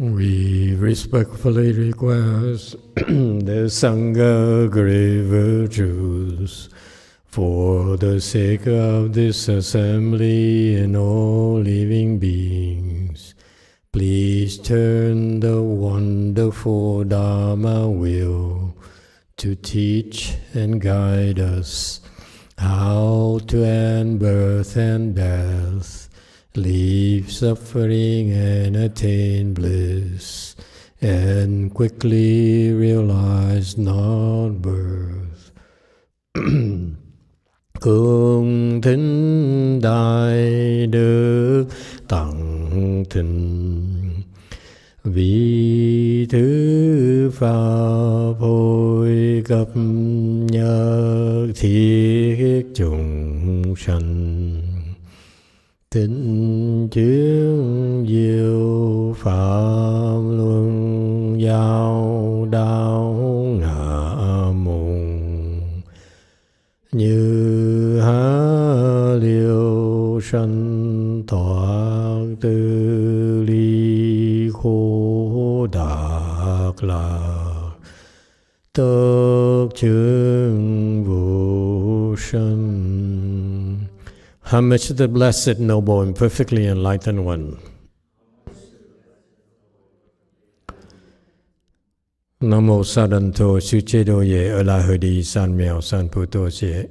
We respectfully request the Sangha great virtues for the sake of this assembly and all living beings. Please turn the wonderful Dharma wheel to teach and guide us how to end birth and death, leave suffering and attain bliss, and quickly realize non-birth. Cung thính đại đức tặng thịnh, vì thứ pháp hội cập nhật thiết chúng sanh, thịnh chuyên diệu pháp luân giao đạo ngã mùng, như há liêu sanh thoát tư ly khổ đạc lạc, tất chứng vô sanh. Homage to the Blessed, Noble, and Perfectly Enlightened One. Nam mô Sa Đàn Thô Sư Chế Đô Ye Ở La Hờ Đi San Mèo San Pu Tô Chế.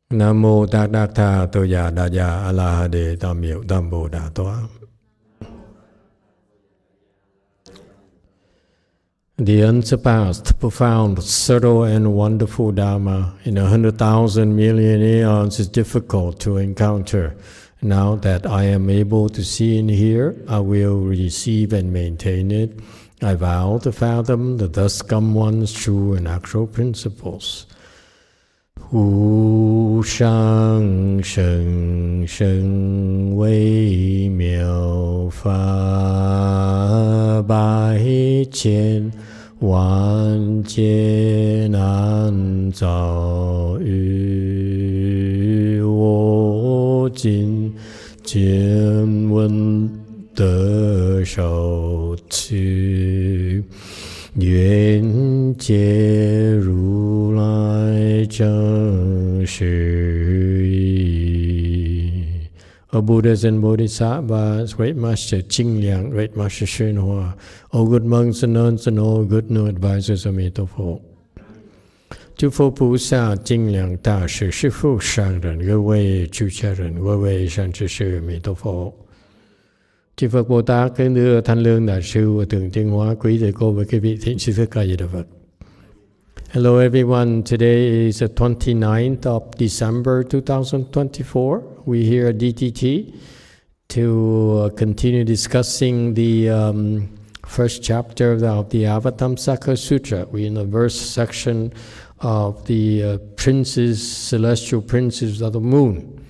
Nam mô Tát Đắc Tha Tô Già Đà Già A La Hà Đề Tam Miệu Tam Bồ Đà Toa. The unsurpassed, profound, subtle, and wonderful Dharma in 100,000 million aeons is difficult to encounter. Now that I am able to see and hear, I will receive and maintain it. I vow to fathom the thus come one's true and actual principles. Hu shang sheng sheng wei miao fa bai qian wan jie nan zao yu wo jin jian wen de shou qu yuan jie ru lai zheng shi yi. O Buddhas and Bodhisattvas, Great Master Ching Liang, Great Master YongHua, all good monks and nuns and all good new advisors of Emitofuo. Chư Phật Bồ Sát Ching Liang Đại Sư Sư Phụ Sang Rần,各位主持人，各位善知识，弥陀佛。Chư Phật Bồ Tát kính thưa Thanh Lương Đại sư và Thượng Tiên Hóa, quý thầy cô và quý vị thiện sư tất cả Di Đà Phật. Hello everyone, today is the 29th of December 2024. We're here at DTT to continue discussing the first chapter of the Avatamsaka Sutra. We're in the verse section of the princes, celestial princes of the moon.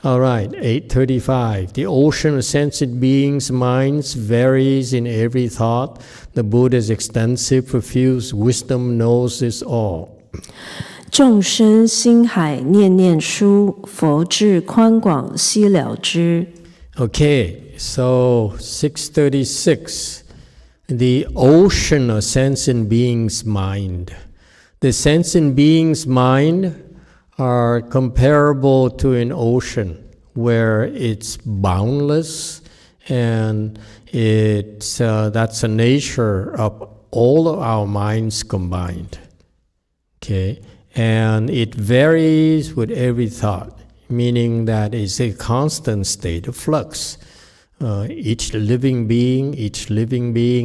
All right, 835. The ocean of sentient beings' minds varies in every thought. The Buddha's extensive, profuse wisdom knows this all. 众生心海念念书，佛智宽广悉了知。 Okay, so 636. The ocean of sentient beings' mind. The sentient beings' mind are comparable to an ocean where it's boundless, and it's that's the nature of all of our minds combined. Okay, and it varies with every thought, meaning that it's a constant state of flux. Each living being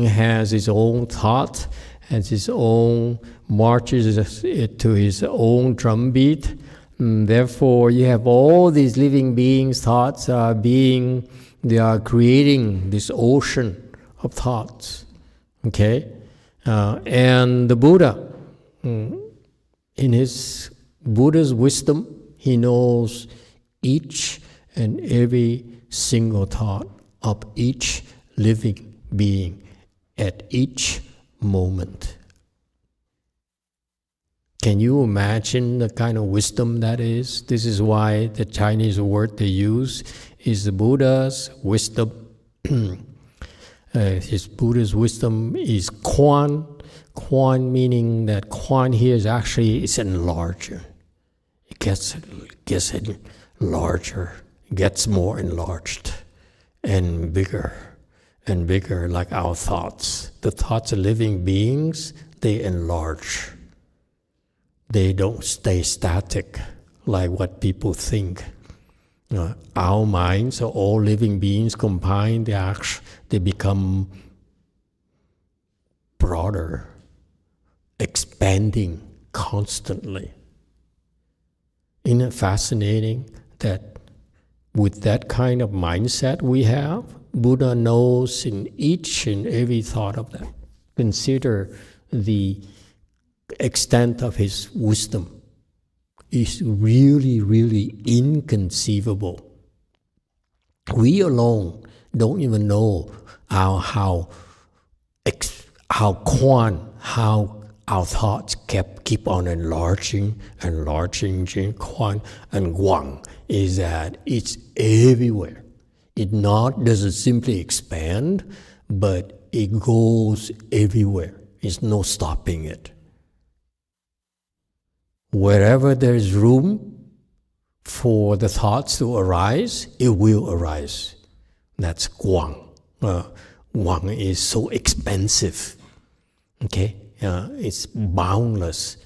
has its own thought, has its own marches it to his own drumbeat. Therefore, you have all these living beings' thoughts they are creating this ocean of thoughts. Okay? And the Buddha, in his Buddha's wisdom, he knows each and every single thought of each living being at each moment. Can you imagine the kind of wisdom that is? This is why the Chinese word they use is the Buddha's wisdom. His Buddha's wisdom is Quan. Quan meaning that Quan here is actually it's enlarger. It gets larger, gets more enlarged and bigger, like our thoughts. The thoughts of living beings, they enlarge. They don't stay static like what people think. Our minds are all living beings combined. They become broader, expanding constantly. Isn't it fascinating that with that kind of mindset we have, Buddha knows in each and every thought of them. Consider the extent of his wisdom. It's really, really inconceivable. We alone don't even know how our thoughts keep on enlarging. Quan and Guang is that it's everywhere. It doesn't simply expand, but it goes everywhere. There's no stopping it. Wherever there's room for the thoughts to arise, it will arise. That's Guang. Guang is so expansive. Okay, it's boundless.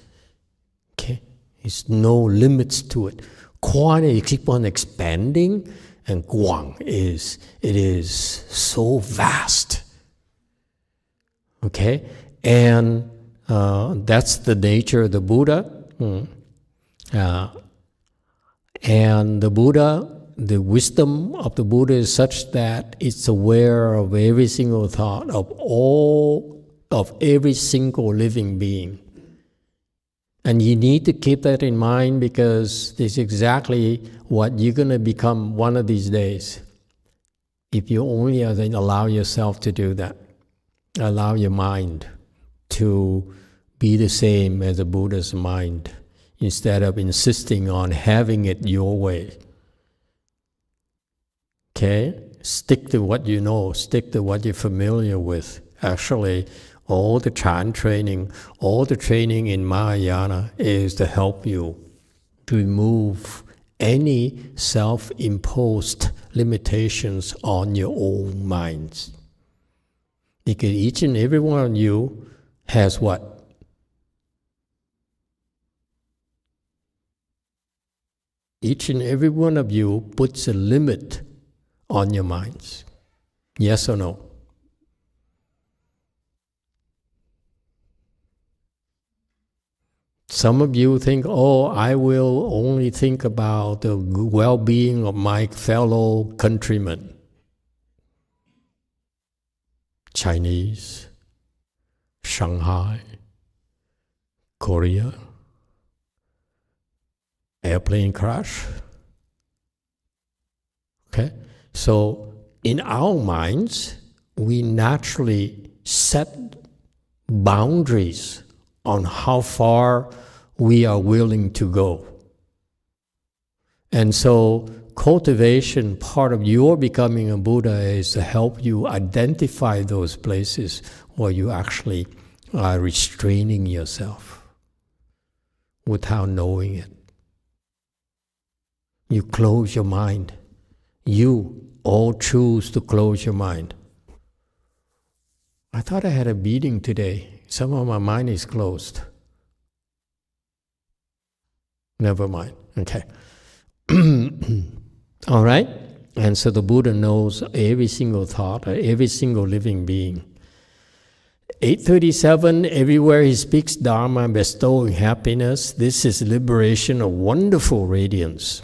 Okay, there's no limits to it. Quan is keep on expanding, and Guang is so vast. Okay, and that's the nature of the Buddha. And the Buddha, the wisdom of the Buddha is such that it's aware of every single thought of every single living being. And you need to keep that in mind because this is exactly what you're going to become one of these days. If you only allow yourself to do that, allow your mind to be the same as the Buddha's mind, instead of insisting on having it your way. Okay? Stick to what you know, stick to what you're familiar with. Actually, all the Chan training, all the training in Mahayana is to help you to remove any self-imposed limitations on your own minds. Because each and every one of you has what? Each and every one of you puts a limit on your minds. Yes or no? Some of you think, oh, I will only think about the well-being of my fellow countrymen. Chinese, Shanghai, Korea, airplane crash. Okay? So in our minds, we naturally set boundaries on how far we are willing to go. And so cultivation, part of your becoming a Buddha is to help you identify those places where you actually are restraining yourself without knowing it. You close your mind. You all choose to close your mind. I thought I had a meeting today. Somehow my mind is closed. Never mind. Okay. All right? And so the Buddha knows every single thought, every single living being. 837, everywhere he speaks Dharma, bestowing happiness. This is liberation of wonderful radiance.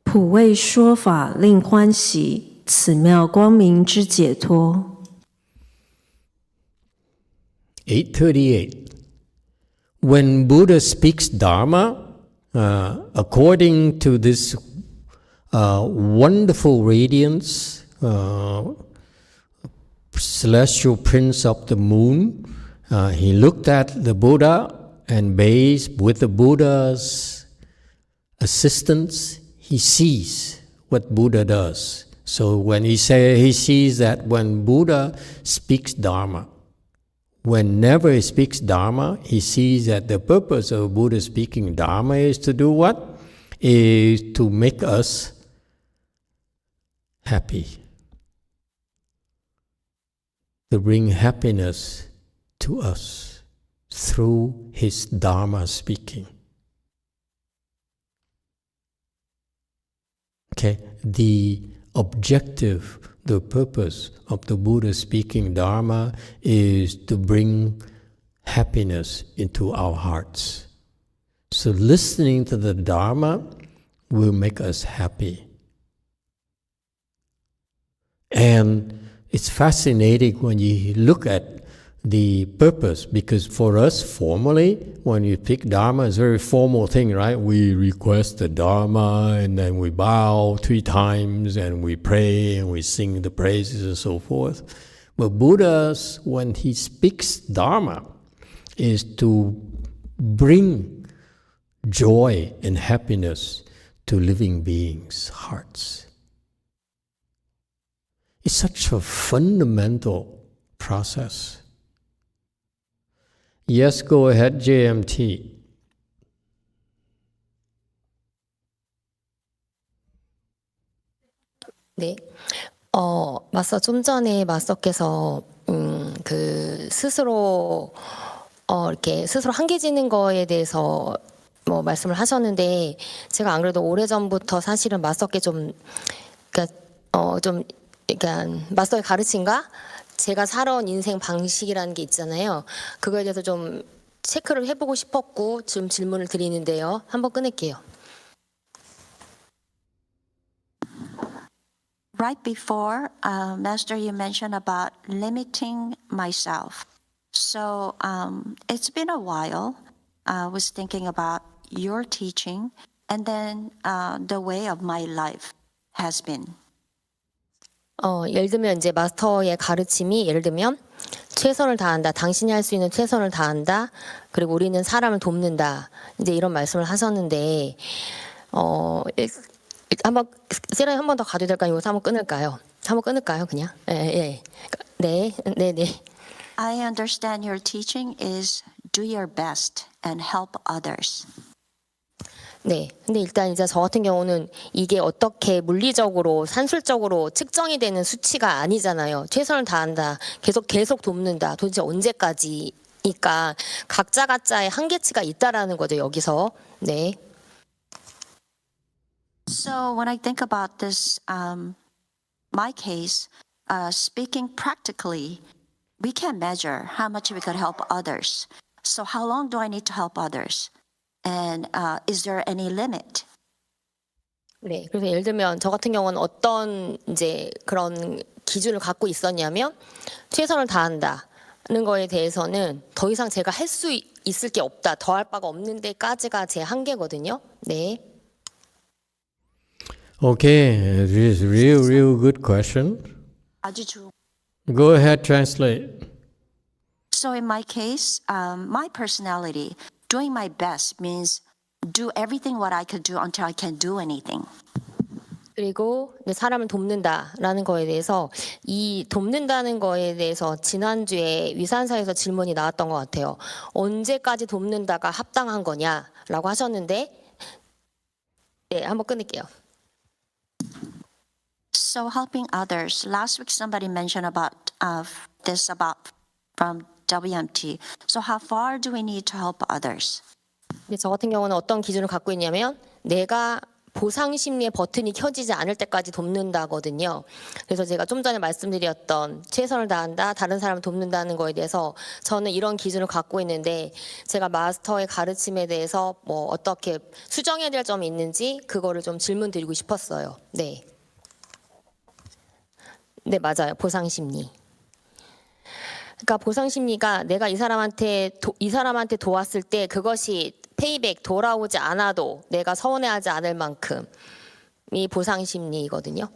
普为说法令欢喜，此妙光明之解脱。838. When Buddha speaks Dharma, according to this wonderful radiance, celestial prince of the moon, he looked at the Buddha and based with the Buddha's assistance, he sees what Buddha does. So when he sees that when Buddha speaks Dharma, whenever he speaks Dharma, he sees that the purpose of Buddha speaking Dharma is to do what? Is to make us happy. To bring happiness to us through his Dharma speaking. Okay, the objective, the purpose of the Buddha speaking Dharma is to bring happiness into our hearts. So listening to the Dharma will make us happy. And it's fascinating when you look at the purpose, because for us formally, when you pick Dharma, it's a very formal thing, right? We request the Dharma and then we bow 3 times and we pray and we sing the praises and so forth. But Buddha, when he speaks Dharma, is to bring joy and happiness to living beings' hearts. It's such a fundamental process. Yes, go ahead, JMT. 네. 마스터 좀 전에 마스터께서 그 스스로 이렇게 스스로 한계지는 거에 대해서 뭐 말씀을 하셨는데, 제가 안 그래도 오래전부터 사실은 마스터께 그러니까 마스터의 가르침과 제가 살아온 인생 방식이라는 게 있잖아요. 그거에 대해서 좀 체크를 해보고 싶었고 지금 질문을 드리는데요. 한번 끊을게요. Right before, Master, you mentioned about limiting myself. So it's been a while. I was thinking about your teaching and then the way of my life has been. 예를 들면 이제 마스터의 가르침이 예를 들면 최선을 다한다, 당신이 할 수 있는 최선을 다한다, 그리고 우리는 사람을 돕는다, 이제 이런 말씀을 하셨는데 한번 세라님 한 번 더 가도 될까요? 여기서 한번 끊을까요? 그냥? 네. I understand your teaching is do your best and help others. 네. 근데 일단 이제 저 같은 경우는 이게 어떻게 물리적으로, 산술적으로 측정이 되는 수치가 아니잖아요. 최선을 다한다, 계속 돕는다. 도대체 언제까지니까 각자의 한계치가 있다라는 거죠, 여기서. 네. So when I think about this, my case, speaking practically, we can measure how much we could help others. So how long do I need to help others? And is there any limit? 네, 그래서 예를 들면 저 같은 경우는 어떤 이제 그런 기준을 갖고 있었냐면 최선을 다한다는 거에 대해서는 더 이상 제가 할 수 있을 게 없다, 더할 바가 없는 데까지가 제 한계거든요. 네. Okay, it is real good question. 아주 좋은. Go ahead, translate. So in my case, my personality, doing my best means do everything what I could do until I can't do anything. 그리고 사람을 돕는다라는 거에 대해서 이 돕는다는 거에 대해서 지난주에 위산사에서 질문이 나왔던 것 같아요. 언제까지 돕는다가 합당한 거냐라고 하셨는데, 네, 한번 끊을게요. So helping others. Last week somebody mentioned about this about from WMT. So how far do we need to help others? 저 같은 경우는 어떤 기준을 갖고 있냐면 내가 보상 심리의 버튼이 켜지지 않을 때까지 돕는다거든요. 그래서 제가 좀 전에 말씀드렸던 최선을 다한다, 다른 사람을 돕는다는 거에 대해서 저는 이런 기준을 갖고 있는데, 제가 마스터의 가르침에 대해서 뭐 어떻게 수정해야 될 점이 있는지 그거를 좀 질문 드리고 싶었어요. 네, 맞아요. 보상 심리. 그러니까 보상 심리가 내가 이 사람한테 도왔을 때 그것이 페이백 돌아오지 않아도 내가 서운해하지 않을 만큼이 보상 심리거든요.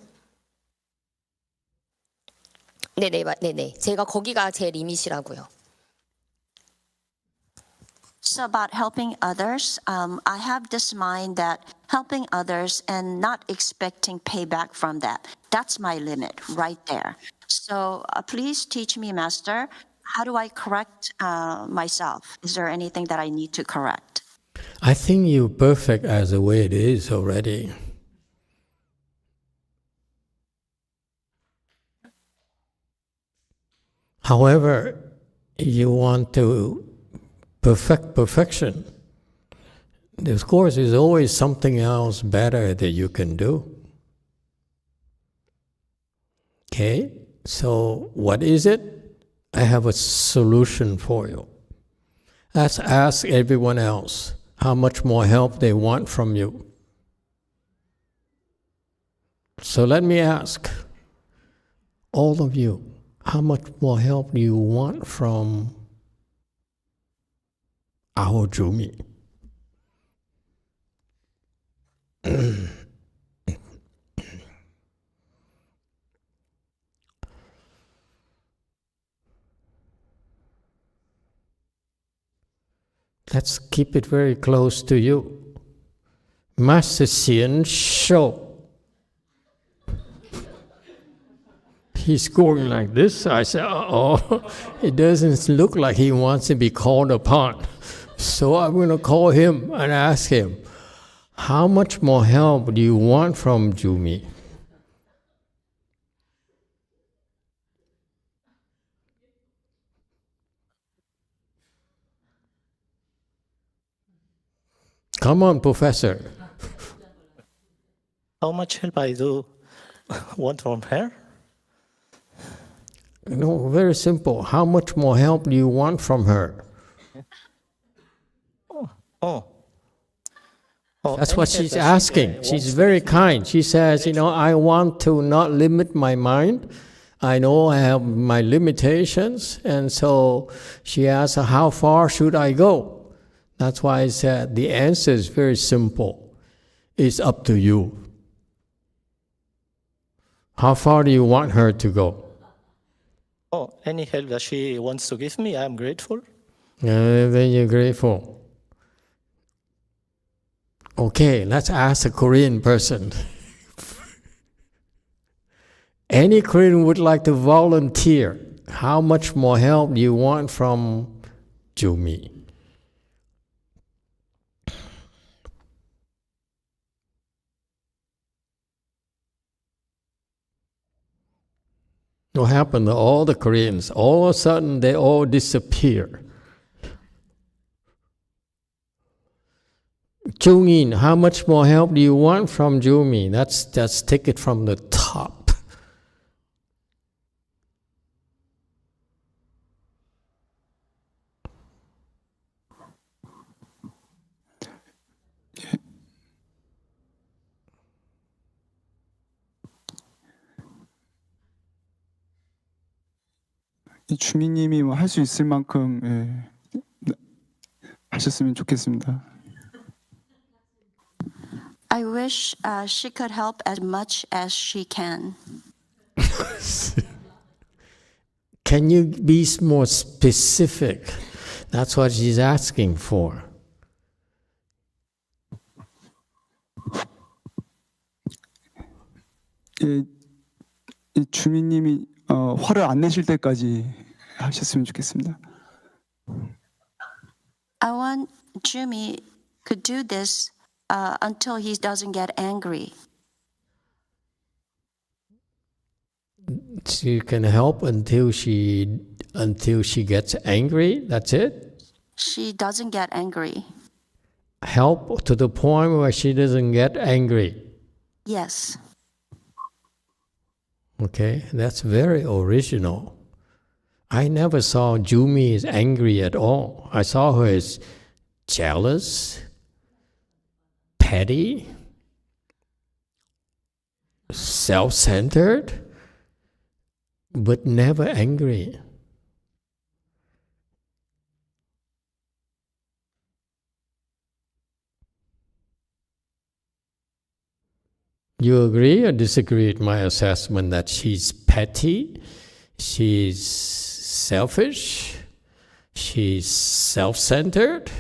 네네. 제가 거기가 제 리밋이라고요. So about helping others, I have this mind that helping others and not expecting payback from that. That's my limit right there. So please teach me, Master, how do I correct myself? Is there anything that I need to correct? I think you're perfect as the way it is already. However, you want to perfect perfection. Of course, there's always something else better that you can do. Okay, so what is it? I have a solution for you. Let's ask everyone else how much more help they want from you. So let me ask all of you, how much more help do you want from our Jumi? Let's keep it very close to you. Master Xian Shou. He's going like this. I said, oh, it doesn't look like he wants to be called upon. So I'm going to call him and ask him, how much more help do you want from Jumi? Come on, Professor. How much help I do want from her? No, very simple. How much more help do you want from her? Oh, That's what she's asking. She's very kind. She says, I want to not limit my mind. I know I have my limitations. And so she asks, how far should I go? That's why I said the answer is very simple. It's up to you. How far do you want her to go? Oh, any help that she wants to give me, I'm grateful. Then you're grateful. Okay, let's ask a Korean person. Any Korean would like to volunteer. How much more help do you want from Jumi? What happened to all the Koreans? All of a sudden, they all disappear. Jungin, how much more help do you want from Jumi? Let's take it from the top. 주미님이 할 수 있을 만큼 하셨으면 좋겠습니다. I wish she could help as much as she can. Can you be more specific? That's what she's asking for. 주미님이 화를 안 내실 때까지 하셨으면 좋겠습니다. I want Jumi could do this until he doesn't get angry. She can help until she gets angry. That's it. She doesn't get angry. Help to the point where she doesn't get angry. Yes. Okay, that's very original. I never saw Jumi as angry at all. I saw her as jealous, petty, self-centered, but never angry. You agree or disagree with my assessment that she's petty, she's selfish, she's self-centered?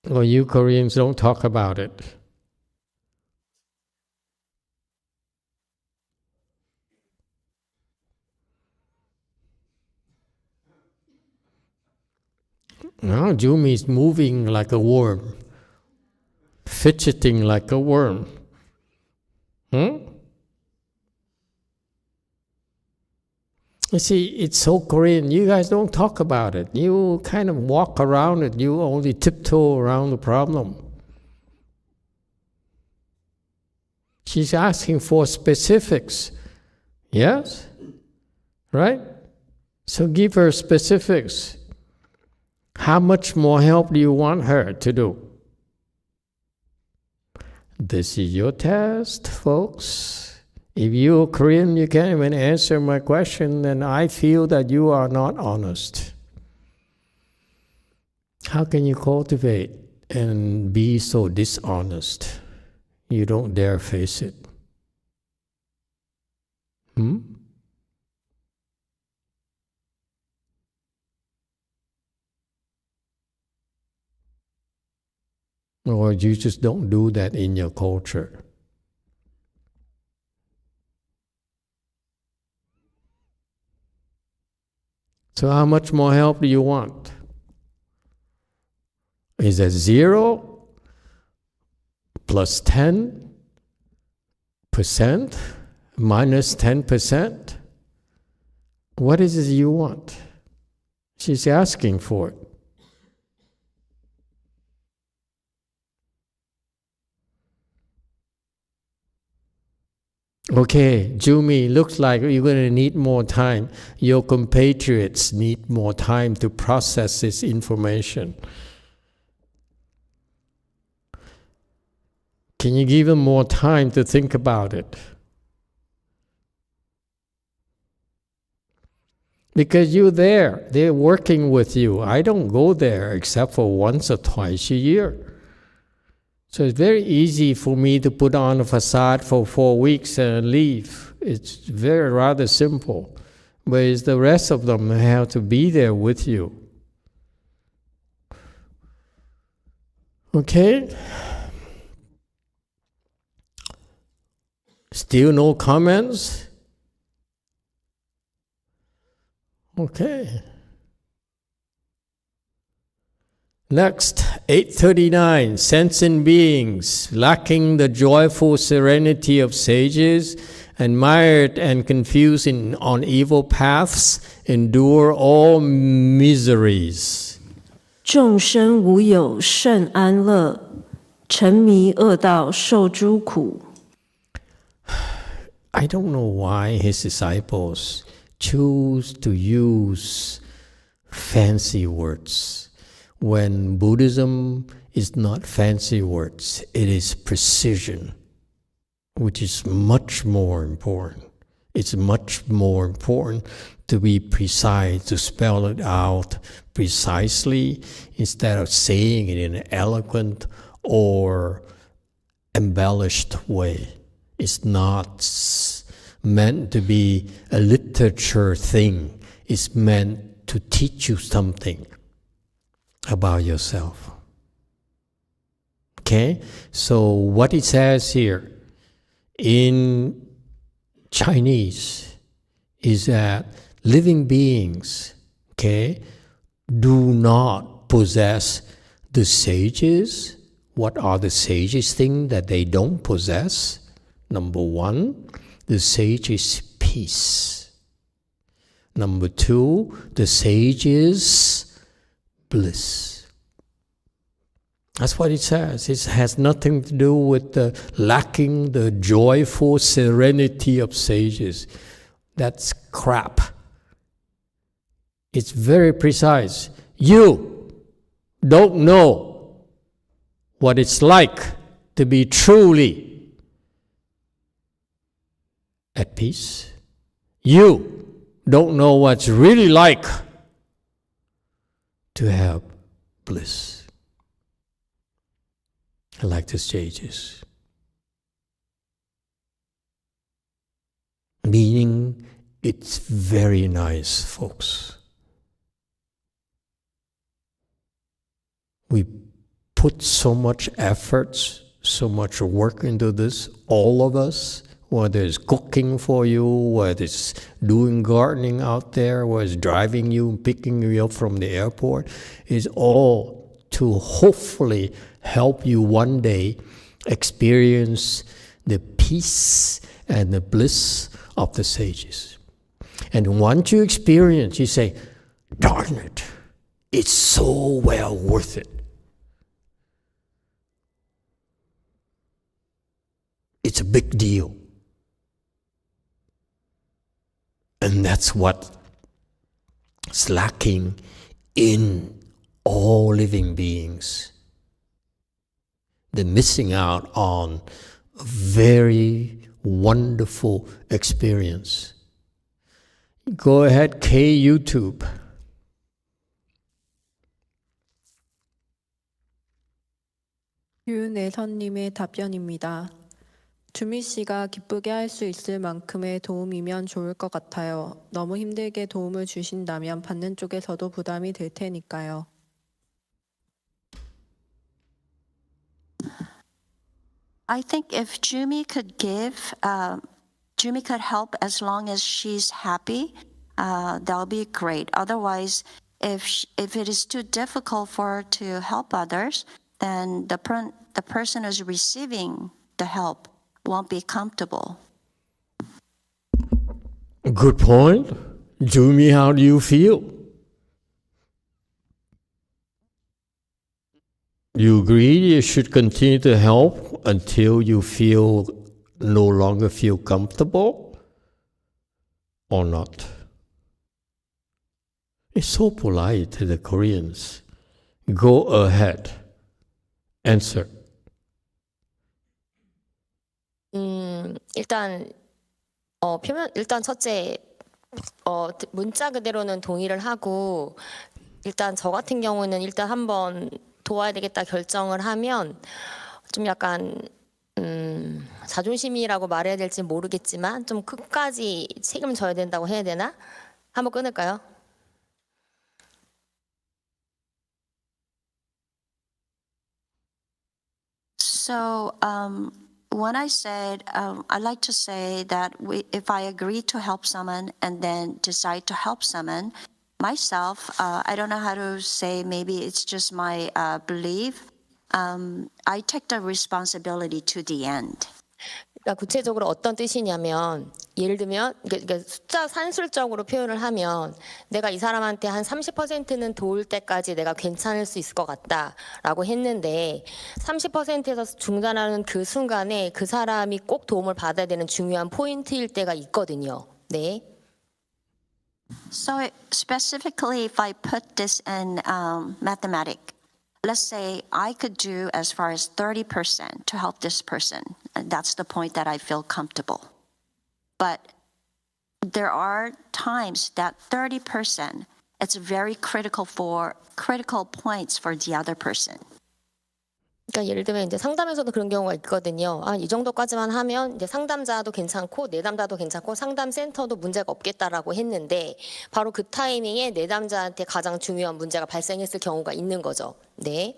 Or you Koreans don't talk about it. No, Jumi is moving like a worm, fidgeting like a worm. You see, it's so Korean. You guys don't talk about it. You kind of walk around it. You only tiptoe around the problem. She's asking for specifics. Yes? Right? So give her specifics. How much more help do you want her to do? This is your test, folks. If you're Korean, you can't even answer my question, then I feel that you are not honest. How can you cultivate and be so dishonest? You don't dare face it. Or you just don't do that in your culture. So how much more help do you want? Is it 0 plus 10%, minus 10%? What is it you want? She's asking for it. Okay, Jumi, looks like you're going to need more time. Your compatriots need more time to process this information. Can you give them more time to think about it? Because you're there, they're working with you. I don't go there except for once or twice a year. So it's very easy for me to put on a facade for 4 weeks and leave. It's very rather simple. But it's the rest of them have to be there with you. Okay? Still no comments? Okay. Next, 839, sentient beings, lacking the joyful serenity of sages, and mired and confused on evil paths, endure all miseries. 众生无有甚安乐，沉迷恶道受诸苦。 I don't know why his disciples choose to use fancy words. When Buddhism is not fancy words, it is precision, which is much more important. It's much more important to be precise, to spell it out precisely, instead of saying it in an eloquent or embellished way. It's not meant to be a literature thing. It's meant to teach you something about yourself. Okay? So what it says here in Chinese is that living beings, okay, do not possess the sages. What are the sages things that they don't possess? Number 1, the sage is peace. Number 2, the sage is bliss. That's what it says. It has nothing to do with lacking the joyful serenity of sages. That's crap. It's very precise. You don't know what it's like to be truly at peace. You don't know what's really like to have bliss, like the sages. Meaning, it's very nice, folks. We put so much effort, so much work into this, all of us, whether it's cooking for you, whether it's doing gardening out there, whether it's driving you, picking you up from the airport, is all to hopefully help you one day experience the peace and the bliss of the sages. And once you experience, you say, darn it, it's so well worth it. It's a big deal. And that's what's lacking in all living beings. They're missing out on a very wonderful experience. Go ahead, K YouTube. 유내선님의 답변입니다. 주미 씨가 기쁘게 할 수 있을 만큼의 도움이면 좋을 것 같아요. 너무 힘들게 도움을 주신다면 받는 쪽에서도 부담이 될 테니까요. I think if Jumi could give, Jumi could help as long as she's happy, that'll be great. Otherwise, if it is too difficult for her to help others, then the person who's receiving the help won't be comfortable. Good point. Jumi, how do you feel? You agree you should continue to help until you no longer feel comfortable? Or not? It's so polite to the Koreans. Go ahead. Answer. 일단 첫째 문자 그대로는 동의를 하고 일단 저 같은 경우는 일단 한번 도와야 되겠다 결정을 하면 좀 약간 자존심이라고 말해야 될지 모르겠지만 좀 끝까지 책임져야 된다고 해야 되나? 한번 끊을까요? So when I said, I like to say that if I agree to help someone and then decide to help someone, myself, I don't know how to say, maybe it's just my belief, I take the responsibility to the end. 그러니까 구체적으로 어떤 뜻이냐면 예를 들면 그러니까 숫자 산술적으로 표현을 하면 내가 이 사람한테 한 30%는 도울 때까지 내가 괜찮을 수 있을 것 같다라고 했는데 30%에서 중단하는 그 순간에 그 사람이 꼭 도움을 받아야 되는 중요한 포인트일 때가 있거든요. 네. So specifically, if I put this in mathematics, let's say I could do as far as 30% to help this person. And that's the point that I feel comfortable. But there are times that 30%, it's very critical points for the other person. 그러니까 예를 들면 이제 상담에서도 그런 경우가 있거든요. 이 정도까지만 하면 이제 상담자도 괜찮고 내담자도 괜찮고 상담 센터도 문제가 없겠다라고 했는데 바로 그 타이밍에 내담자한테 가장 중요한 문제가 발생했을 경우가 있는 거죠. 네.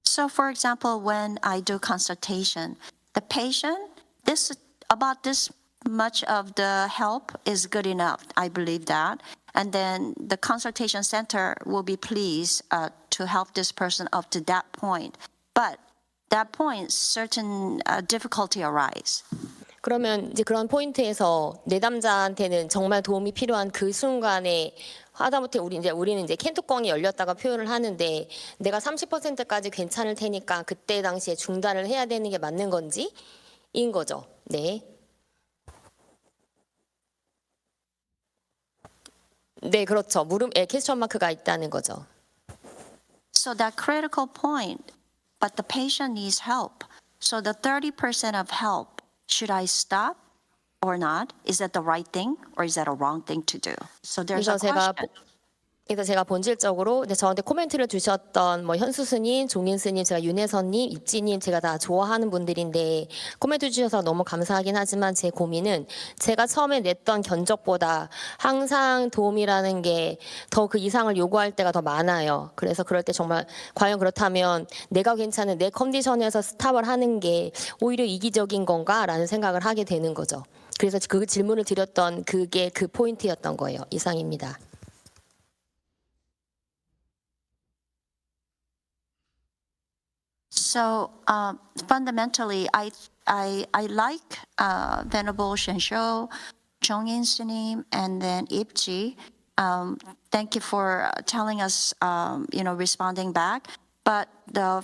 So for example, when I do consultation, the patient, about this much of the help is good enough. I believe that. And then the consultation center will be pleased to help this person up to that point. But that point, certain difficulty arise. 그러면 이제 그런 포인트에서 내담자한테는 정말 도움이 필요한 그 순간에 하다못해 우리는 이제 캔뚜껑이 열렸다가 표현을 하는데 내가 30%까지 괜찮을 테니까 그때 당시에 중단을 해야 되는 게 맞는 건지인 거죠. 네. 네, 그렇죠. 퀘스천 마크가 있다는 거죠. So that critical point, but the patient needs help. So the 30% of help, should I stop or not? Is that the right thing or is that a wrong thing to do? So there's a 그래서 제가 question. 그래서 제가 본질적으로 이제 저한테 코멘트를 주셨던 뭐 현수 스님, 종인 스님, 제가 윤혜선님, 입지님 제가 다 좋아하는 분들인데 코멘트 주셔서 너무 감사하긴 하지만 제 고민은 제가 처음에 냈던 견적보다 항상 도움이라는 게 더 그 이상을 요구할 때가 더 많아요. 그래서 그럴 때 정말 과연 그렇다면 내가 괜찮은 내 컨디션에서 스탑을 하는 게 오히려 이기적인 건가라는 생각을 하게 되는 거죠. 그래서 그 질문을 드렸던 그게 그 포인트였던 거예요. 이상입니다. So fundamentally, I like Venerable Shensho, Chongin Sunim, and then Ipji. Thank you for telling us, responding back. But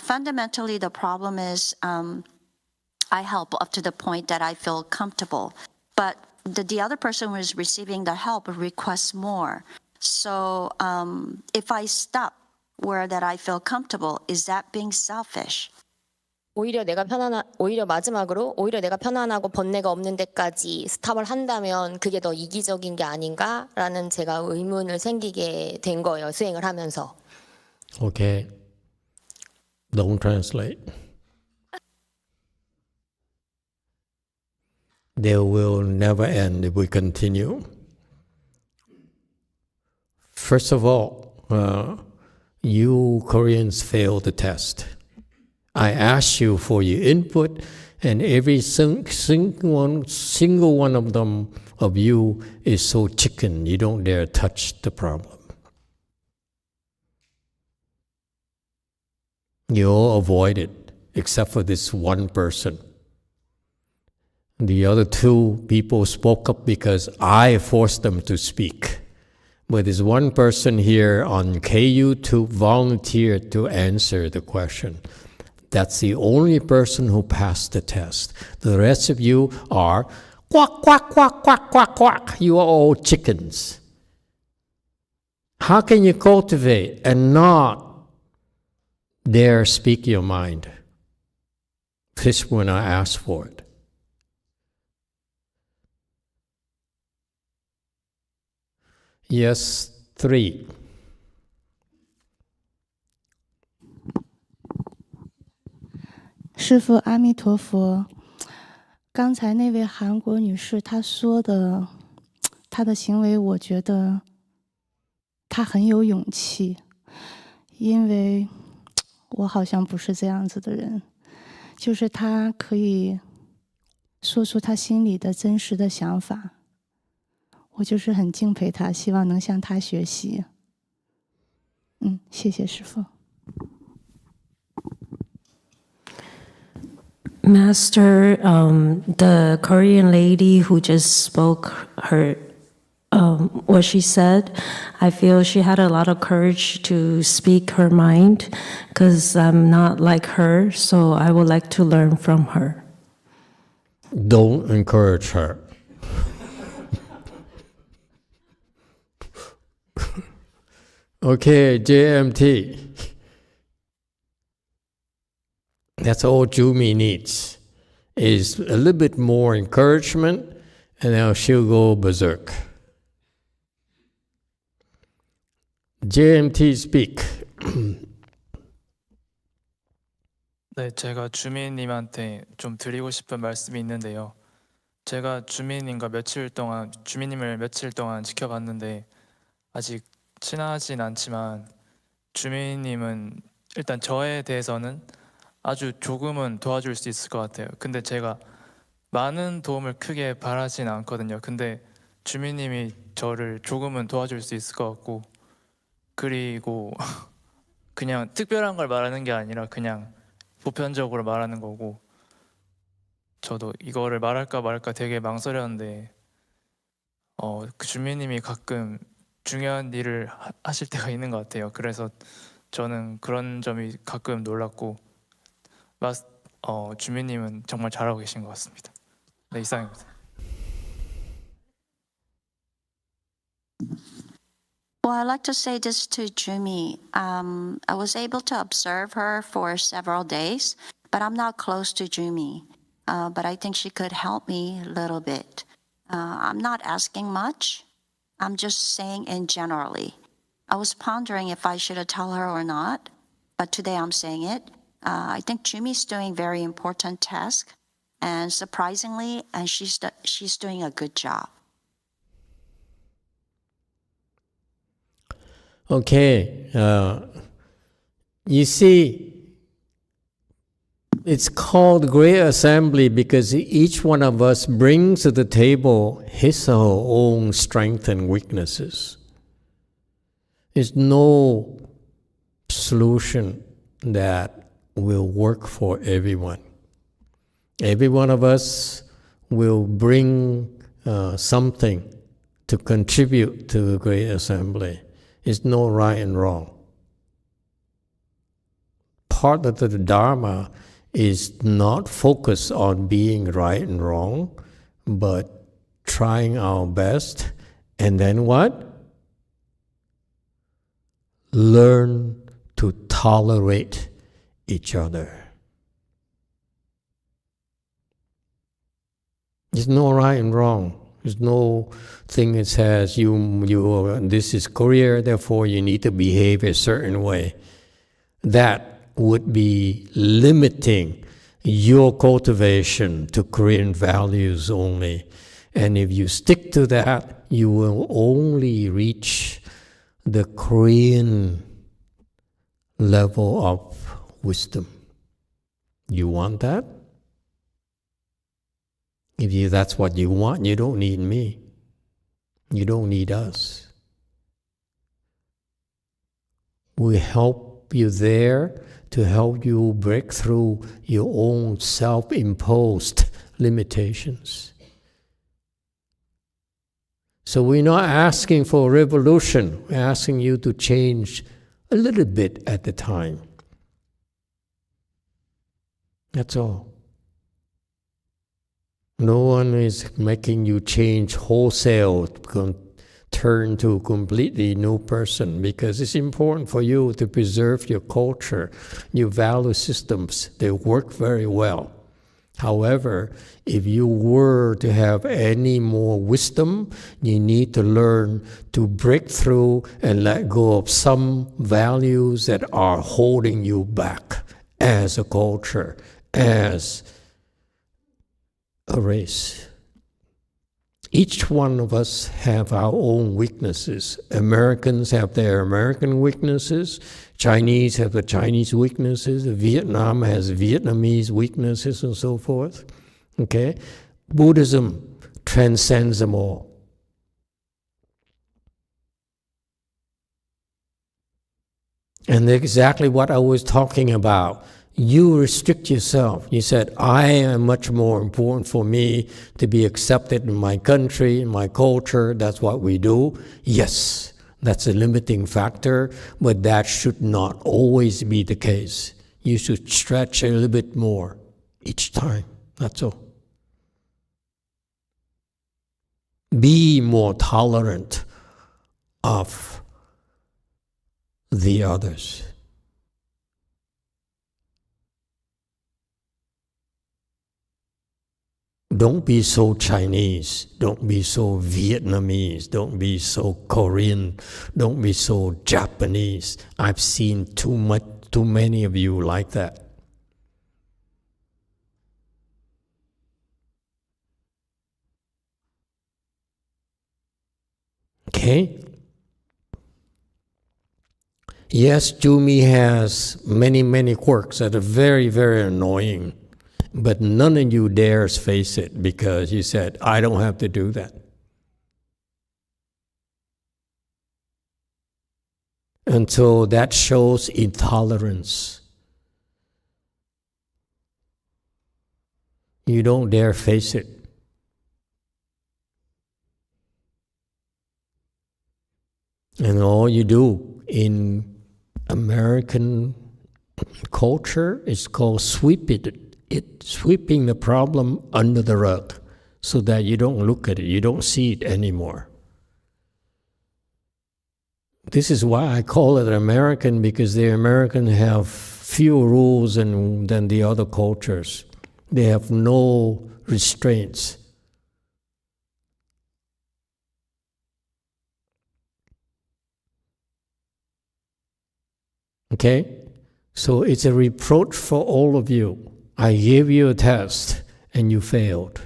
fundamentally, the problem is I help up to the point that I feel comfortable. But the other person who is receiving the help requests more. So if I stop where that I feel comfortable, is that being selfish? 오히려 마지막으로 내가 편안하고 번뇌가 없는 데까지 스탑을 한다면 그게 더 이기적인 게 아닌가라는 제가 의문을 생기게 된 거예요. 수행을 하면서. Okay. Don't translate. They will never end if we continue. First of all, you Koreans failed the test. I asked you for your input, and every single one of you is so chicken, you don't dare touch the problem. You all avoid it, except for this one person. The other two people spoke up because I forced them to speak. But this one person here on KU2 volunteered to answer the question. That's the only person who passed the test. The rest of you are quack, quack, quack, quack, quack, quack. You are all chickens. How can you cultivate and not dare speak your mind? This when I asked for it. Yes, 3.师父阿弥陀佛，刚才那位韩国女士她说的，她的行为，我觉得她很有勇气，因为我好像不是这样子的人，就是她可以说出她心里的真实的想法，我就是很敬佩她，希望能向她学习。谢谢师父。Master, the Korean lady who just spoke what she said, I feel she had a lot of courage to speak her mind because I'm not like her, so I would like to learn from her. Don't encourage her. Okay, JMT. That's all Jumi needs, is a little bit more encouragement, and now she'll go berserk. JMT speak. 네, 제가 주민님한테 좀 드리고 싶은 말씀이 있는데요. 제가 주민님을 며칠 동안 지켜봤는데 아직 친하진 않지만 주민님은 일단 저에 대해서는 아주 조금은 도와줄 수 있을 것 같아요. 근데 제가 많은 도움을 크게 바라진 않거든요. 근데 주민님이 저를 조금은 도와줄 수 있을 것 같고, 그리고 그냥 특별한 걸 말하는 게 아니라 그냥 보편적으로 말하는 거고, 저도 이거를 말할까 말까 되게 망설였는데 그 주민님이 가끔 중요한 일을 하실 때가 있는 것 같아요. 그래서 저는 그런 점이 가끔 놀랐고, 주민님은 정말 잘하고 계신 것 같습니다. 네, 이상입니다. Well, I'd like to say this to Jumi. I was able to observe her for several days, but I'm not close to Jumi. But I think she could help me a little bit. I'm not asking much. I'm just saying in generally. I was pondering if I should tell her or not, but today I'm saying it. I think Jumi's doing very important task, and surprisingly, and she's doing a good job. Okay, you see, it's called Great Assembly because each one of us brings to the table his or her own strengths and weaknesses. There's no solution that will work for everyone. Every one of us will bring something to contribute to the Great Assembly. There's no right and wrong. Part of the Dharma is not focused on being right and wrong, but trying our best. And then what? Learn to tolerate each other. There's no right and wrong. There's no thing that says this is Korea, therefore you need to behave a certain way. That would be limiting your cultivation to Korean values only. And if you stick to that, you will only reach the Korean level of wisdom. You want that? If that's what you want, you don't need me. You don't need us. We help you there to help you break through your own self-imposed limitations. So we're not asking for a revolution. We're asking you to change a little bit at a time. That's all. No one is making you change wholesale, turn to a completely new person, because it's important for you to preserve your culture, your value systems. They work very well. However, if you were to have any more wisdom, you need to learn to break through and let go of some values that are holding you back as a culture, as a race. Each one of us have our own weaknesses. Americans have their American weaknesses. Chinese have the Chinese weaknesses. Vietnam has Vietnamese weaknesses and so forth. Okay? Buddhism transcends them all. And exactly what I was talking about. You restrict yourself. You said, I am much more important for me to be accepted in my country, in my culture. That's what we do. Yes, that's a limiting factor, but that should not always be the case. You should stretch a little bit more each time. That's all. Be more tolerant of the others. Don't be so Chinese. Don't be so Vietnamese. Don't be so Korean. Don't be so Japanese. I've seen too many of you like that. Okay? Yes, Jumi has many quirks that are very, very annoying. But none of you dares face it because you said, I don't have to do that. And so that shows intolerance. You don't dare face it. And all you do in American culture is called sweeping the problem under the rug so that you don't look at it, you don't see it anymore. This is why I call it American, because the Americans have fewer rules than the other cultures. They have no restraints. Okay? So it's a reproach for all of you. I gave you a test and you failed.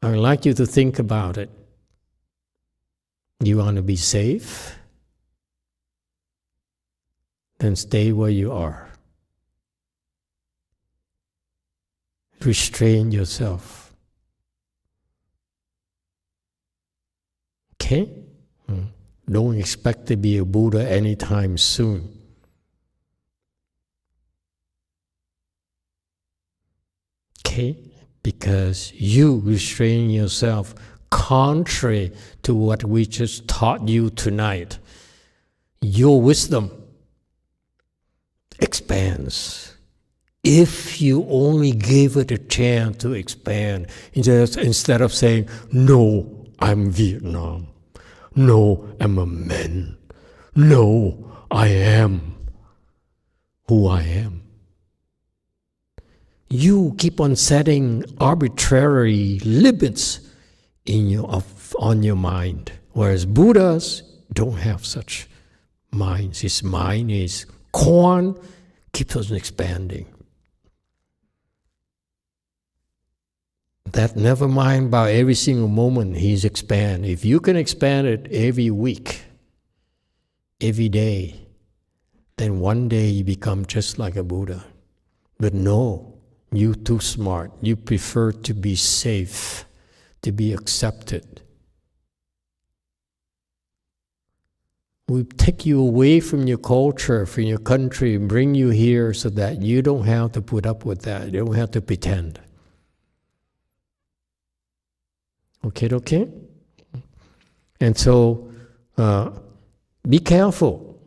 I'd like you to think about it. You want to be safe? Then stay where you are. Restrain yourself. Okay? Don't expect to be a Buddha anytime soon. Okay? Because you restrain yourself contrary to what we just taught you tonight. Your wisdom expands. If you only give it a chance to expand, instead of saying, no, I'm Vietnam. No, I'm a man. No, I am who I am. You keep on setting arbitrary limits on your mind, whereas Buddhas don't have such minds. His mind is Kwan, keeps on expanding. That never mind about every single moment he's expand. If you can expand it every week, every day, then one day you become just like a Buddha. But no, you're too smart. You prefer to be safe, to be accepted. We take you away from your culture, from your country, and bring you here so that you don't have to put up with that. You don't have to pretend. Okay? And so, be careful.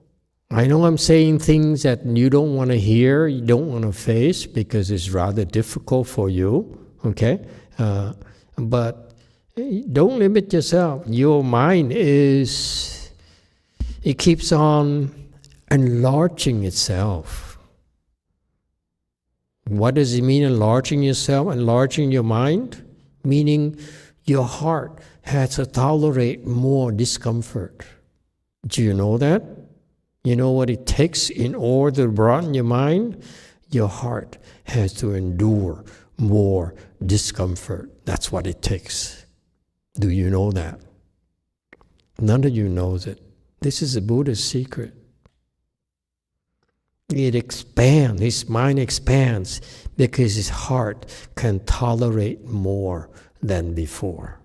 I know I'm saying things that you don't want to hear, you don't want to face, because it's rather difficult for you, okay? But don't limit yourself. Your mind it keeps on enlarging itself. What does it mean, enlarging yourself, enlarging your mind? Meaning, your heart has to tolerate more discomfort. Do you know that? You know what it takes in order to broaden your mind? Your heart has to endure more discomfort. That's what it takes. Do you know that? None of you knows it. This is the Buddha's secret. It expands, his mind expands because his heart can tolerate more than before.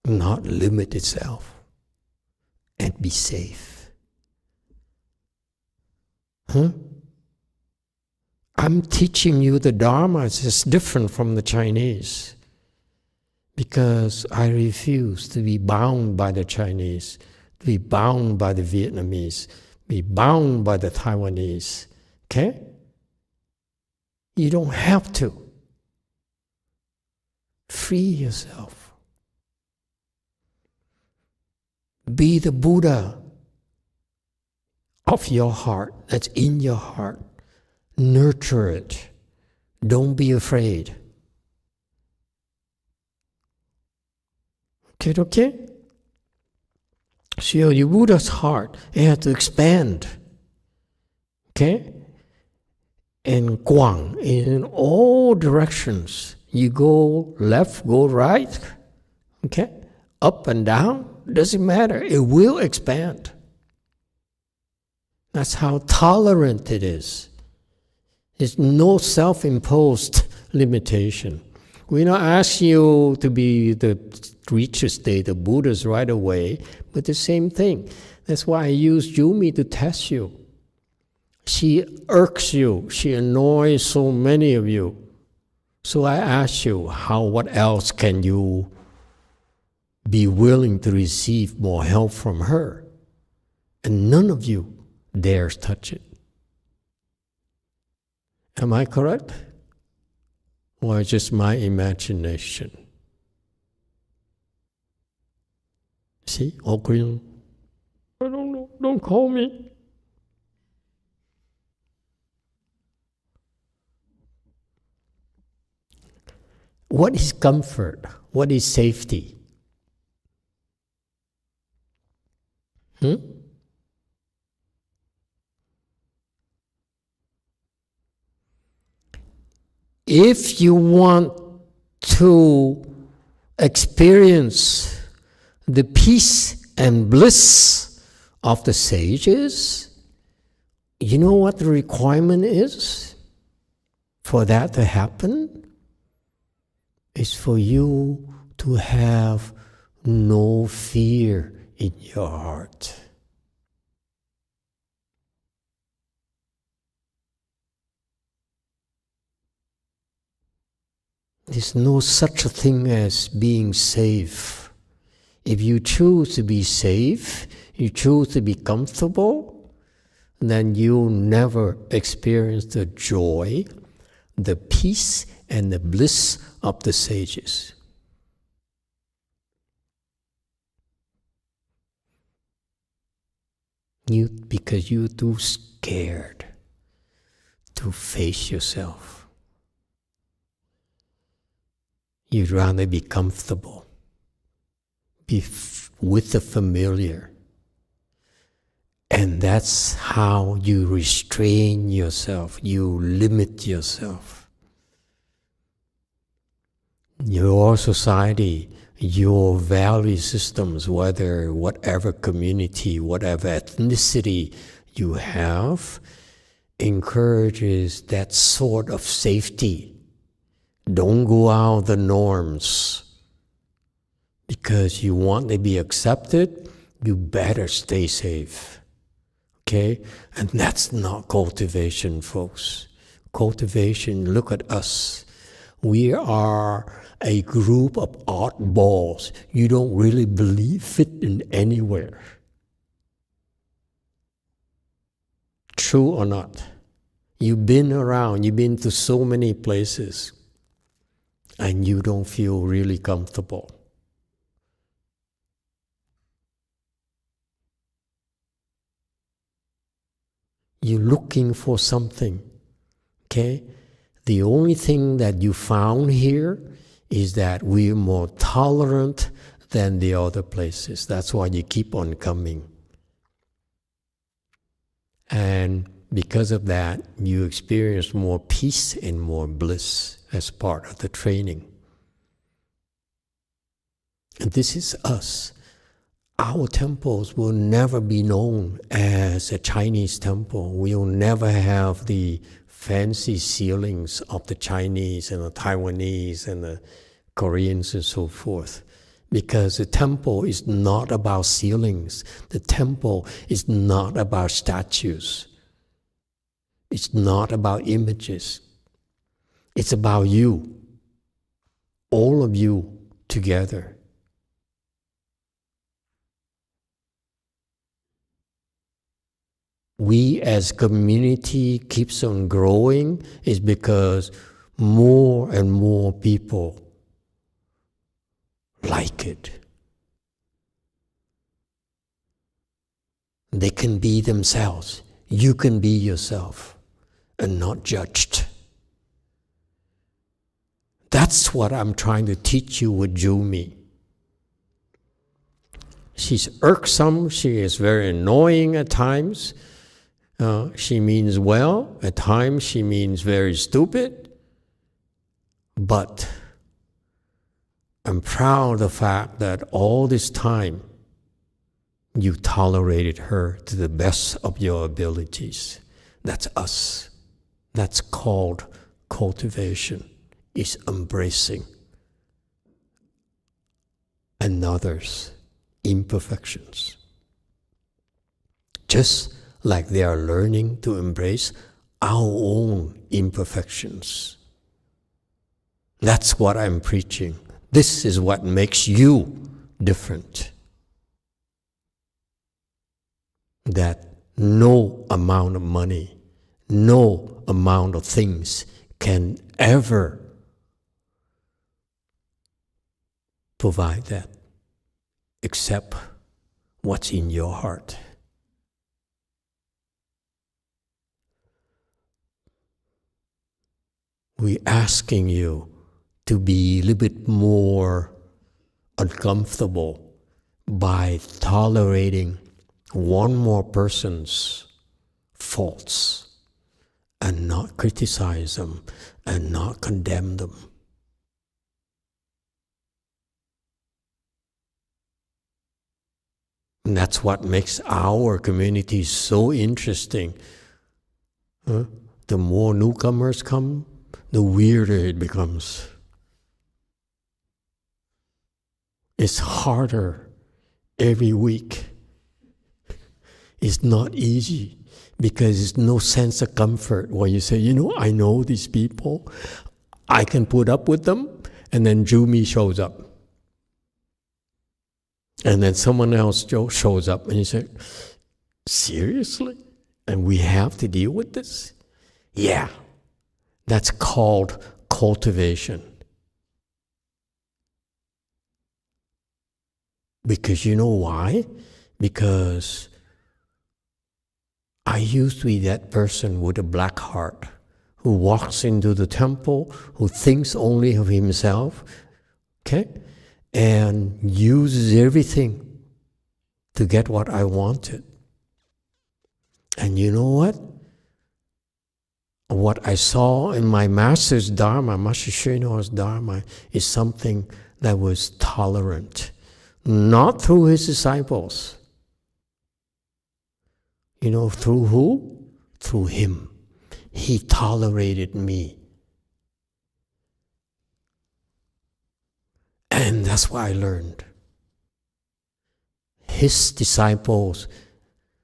Not limit itself and be safe. I'm teaching you the Dharma. It's different from the Chinese because I refuse to be bound by the Chinese, to be bound by the Vietnamese, be bound by the Taiwanese. Okay? You don't have to. Free yourself. Be the Buddha of your heart, that's in your heart. Nurture it. Don't be afraid. Okay? So your Buddha's heart, it has to expand. Okay? And Guang, in all directions. You go left, go right, okay? Up and down, doesn't matter. It will expand. That's how tolerant it is. There's no self-imposed limitation. We don't ask you to reach a state of Buddhas right away, but the same thing. That's why I use Yumi to test you. She irks you. She annoys so many of you. So I ask you, what else can you be willing to receive more help from her? And none of you dares touch it. Am I correct? Or just my imagination? See? Oh, Green. I don't know. Don't call me. What is comfort? What is safety? If you want to experience the peace and bliss of the sages, you know what the requirement is for that to happen? Is for you to have no fear in your heart. There's no such a thing as being safe. If you choose to be safe, you choose to be comfortable, then you'll never experience the joy, the peace, and the bliss of the sages. Because you're too scared to face yourself. You'd rather be comfortable, be with the familiar. And that's how you restrain yourself, you limit yourself. Your society, your value systems, whatever community, whatever ethnicity you have, encourages that sort of safety. Don't go out the norms. Because you want to be accepted, you better stay safe. Okay? And that's not cultivation, folks. Cultivation, look at us. We are a group of oddballs. You don't really fit in anywhere. True or not? You've been around, you've been to so many places, and you don't feel really comfortable. You're looking for something, okay? The only thing that you found here is that we're more tolerant than the other places. That's why you keep on coming. And because of that, you experience more peace and more bliss as part of the training. And this is us. Our temples will never be known as a Chinese temple. We'll never have the fancy ceilings of the Chinese and the Taiwanese and the Koreans and so forth. Because the temple is not about ceilings. The temple is not about statues. It's not about images. It's about you. All of you together. We as community keeps on growing is because more and more people like it. They can be themselves. You can be yourself and not judged. That's what I'm trying to teach you with Jumi. She's irksome. She is very annoying at times. She means well. At times she means very stupid. But I'm proud of the fact that all this time you tolerated her to the best of your abilities. That's us. That's called cultivation. It's embracing another's imperfections. Just like they are learning to embrace our own imperfections. That's what I'm preaching. This is what makes you different. That no amount of money, no amount of things can ever provide that, except what's in your heart. We're asking you to be a little bit more uncomfortable by tolerating one more person's faults and not criticize them and not condemn them. And that's what makes our community so interesting. The more newcomers come, the weirder it becomes. It's harder every week. It's not easy because there's no sense of comfort where you say, I know these people, I can put up with them, and then Jumi shows up. And then someone else shows up and you say, seriously? And we have to deal with this? Yeah, that's called cultivation. Because you know why? Because I used to be that person with a black heart who walks into the temple, who thinks only of himself, okay? And uses everything to get what I wanted. And you know what? What I saw in my master's Dharma, Master Shino's Dharma, is something that was tolerant. Not through his disciples. Through who? Through him. He tolerated me. And that's what I learned. His disciples'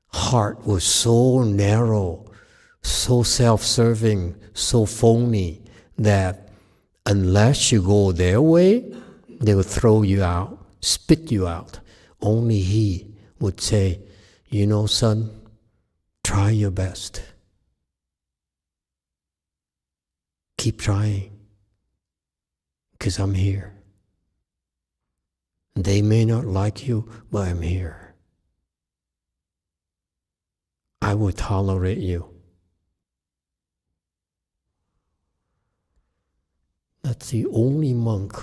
heart was so narrow, so self-serving, so phony, that unless you go their way, they will throw you out, spit you out. Only he would say, son, try your best. Keep trying, because I'm here. They may not like you, but I'm here. I will tolerate you. That's the only monk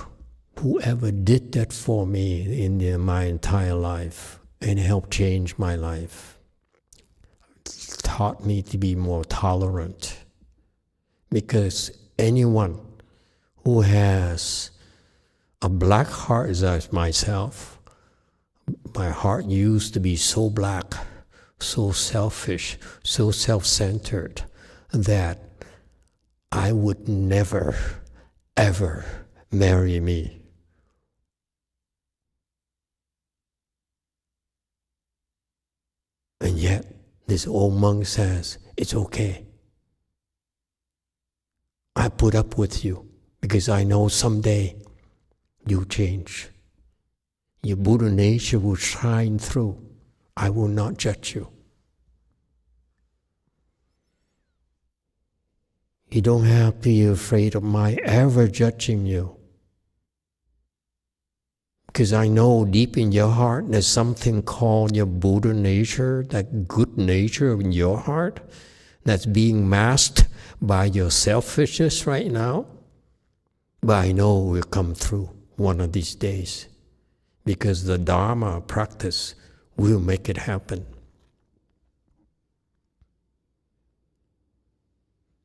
who ever did that for me in my entire life and helped change my life. Taught me to be more tolerant. Because anyone who has a black heart as myself, my heart used to be so black, so selfish, so self-centered, that I would never, ever marry me. And yet, this old monk says, it's okay. I put up with you because I know someday you'll change. Your Buddha nature will shine through. I will not judge you. You don't have to be afraid of my ever judging you. Because I know deep in your heart there's something called your Buddha nature, that good nature in your heart that's being masked by your selfishness right now. But I know we'll come through one of these days because the Dharma practice will make it happen.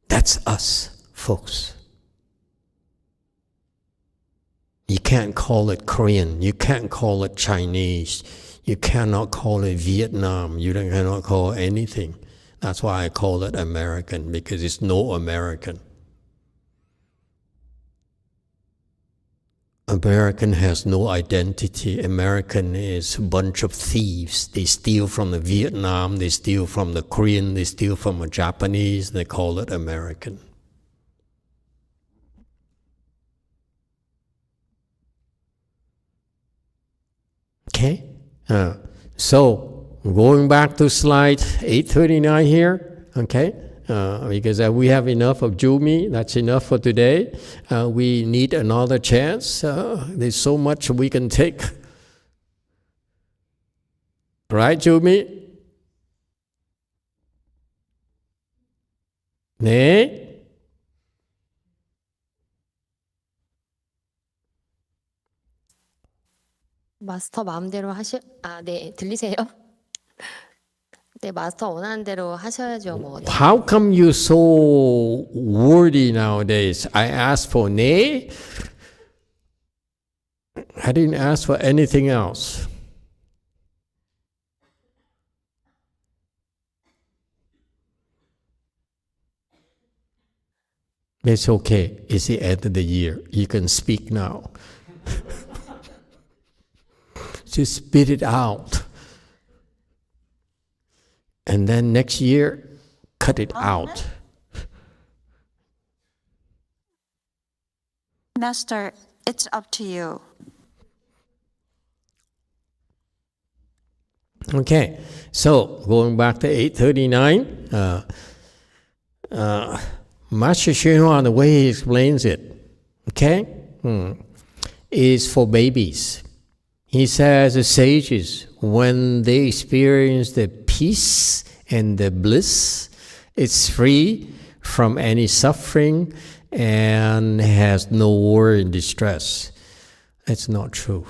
That's us, folks. You can't call it Korean. You can't call it Chinese. You cannot call it Vietnam. You cannot call it anything. That's why I call it American, because it's no American. American has no identity. American is a bunch of thieves. They steal from the Vietnam, they steal from the Korean, they steal from the Japanese, they call it American. Okay? So, going back to slide 839 here, okay? Because we have enough of Jumi, that's enough for today. We need another chance. There's so much we can take. Right, Jumi? 네? 마스터 마음대로 네, 들리세요? 네, 마스터 원하는 대로 하셔야죠. 뭐. 네. How come you so wordy nowadays? I asked for 네. I didn't ask for anything else. It's okay. It's the end of the year. You can speak now. Just spit it out. And then next year, cut it out. Master, it's up to you. Okay, so going back to 839, Master YongHua, the way he explains it, okay, is for babies. He says the sages, when they experience the peace and the bliss, it's free from any suffering and has no worry and distress. It's not true.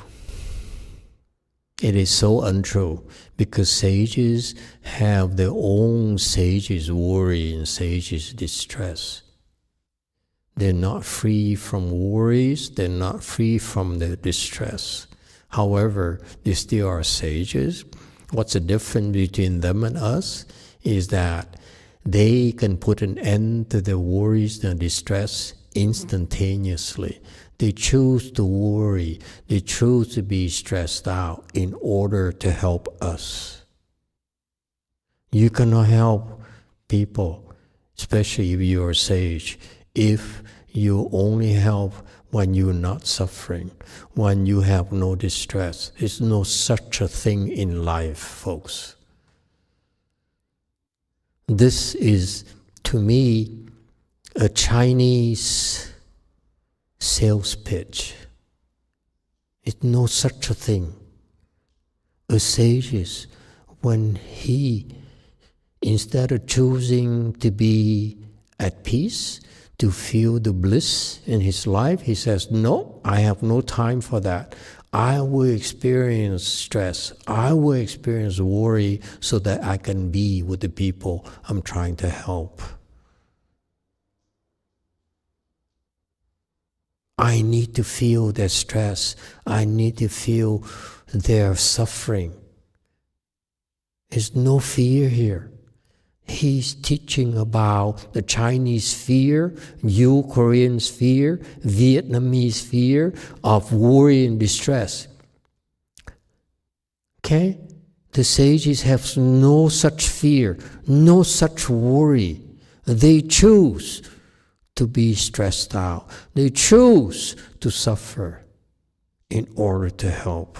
It is so untrue because sages have their own sages' worry and sages' distress. They're not free from worries, they're not free from their distress. However, they still are sages. What's the difference between them and us is that they can put an end to their worries and distress instantaneously. They choose to worry, they choose to be stressed out in order to help us. You cannot help people, especially if you're a sage, if you only help when you're not suffering, when you have no distress. There's no such a thing in life, folks. This is, to me, a Chinese sales pitch. It's no such a thing. A sage is when he, instead of choosing to be at peace, to feel the bliss in his life, he says, no, I have no time for that. I will experience stress. I will experience worry so that I can be with the people I'm trying to help. I need to feel their stress. I need to feel their suffering. There's no fear here. He's teaching about the Chinese fear, you Koreans' fear, Vietnamese fear of worry and distress. Okay? The sages have no such fear, no such worry. They choose to be stressed out. They choose to suffer in order to help.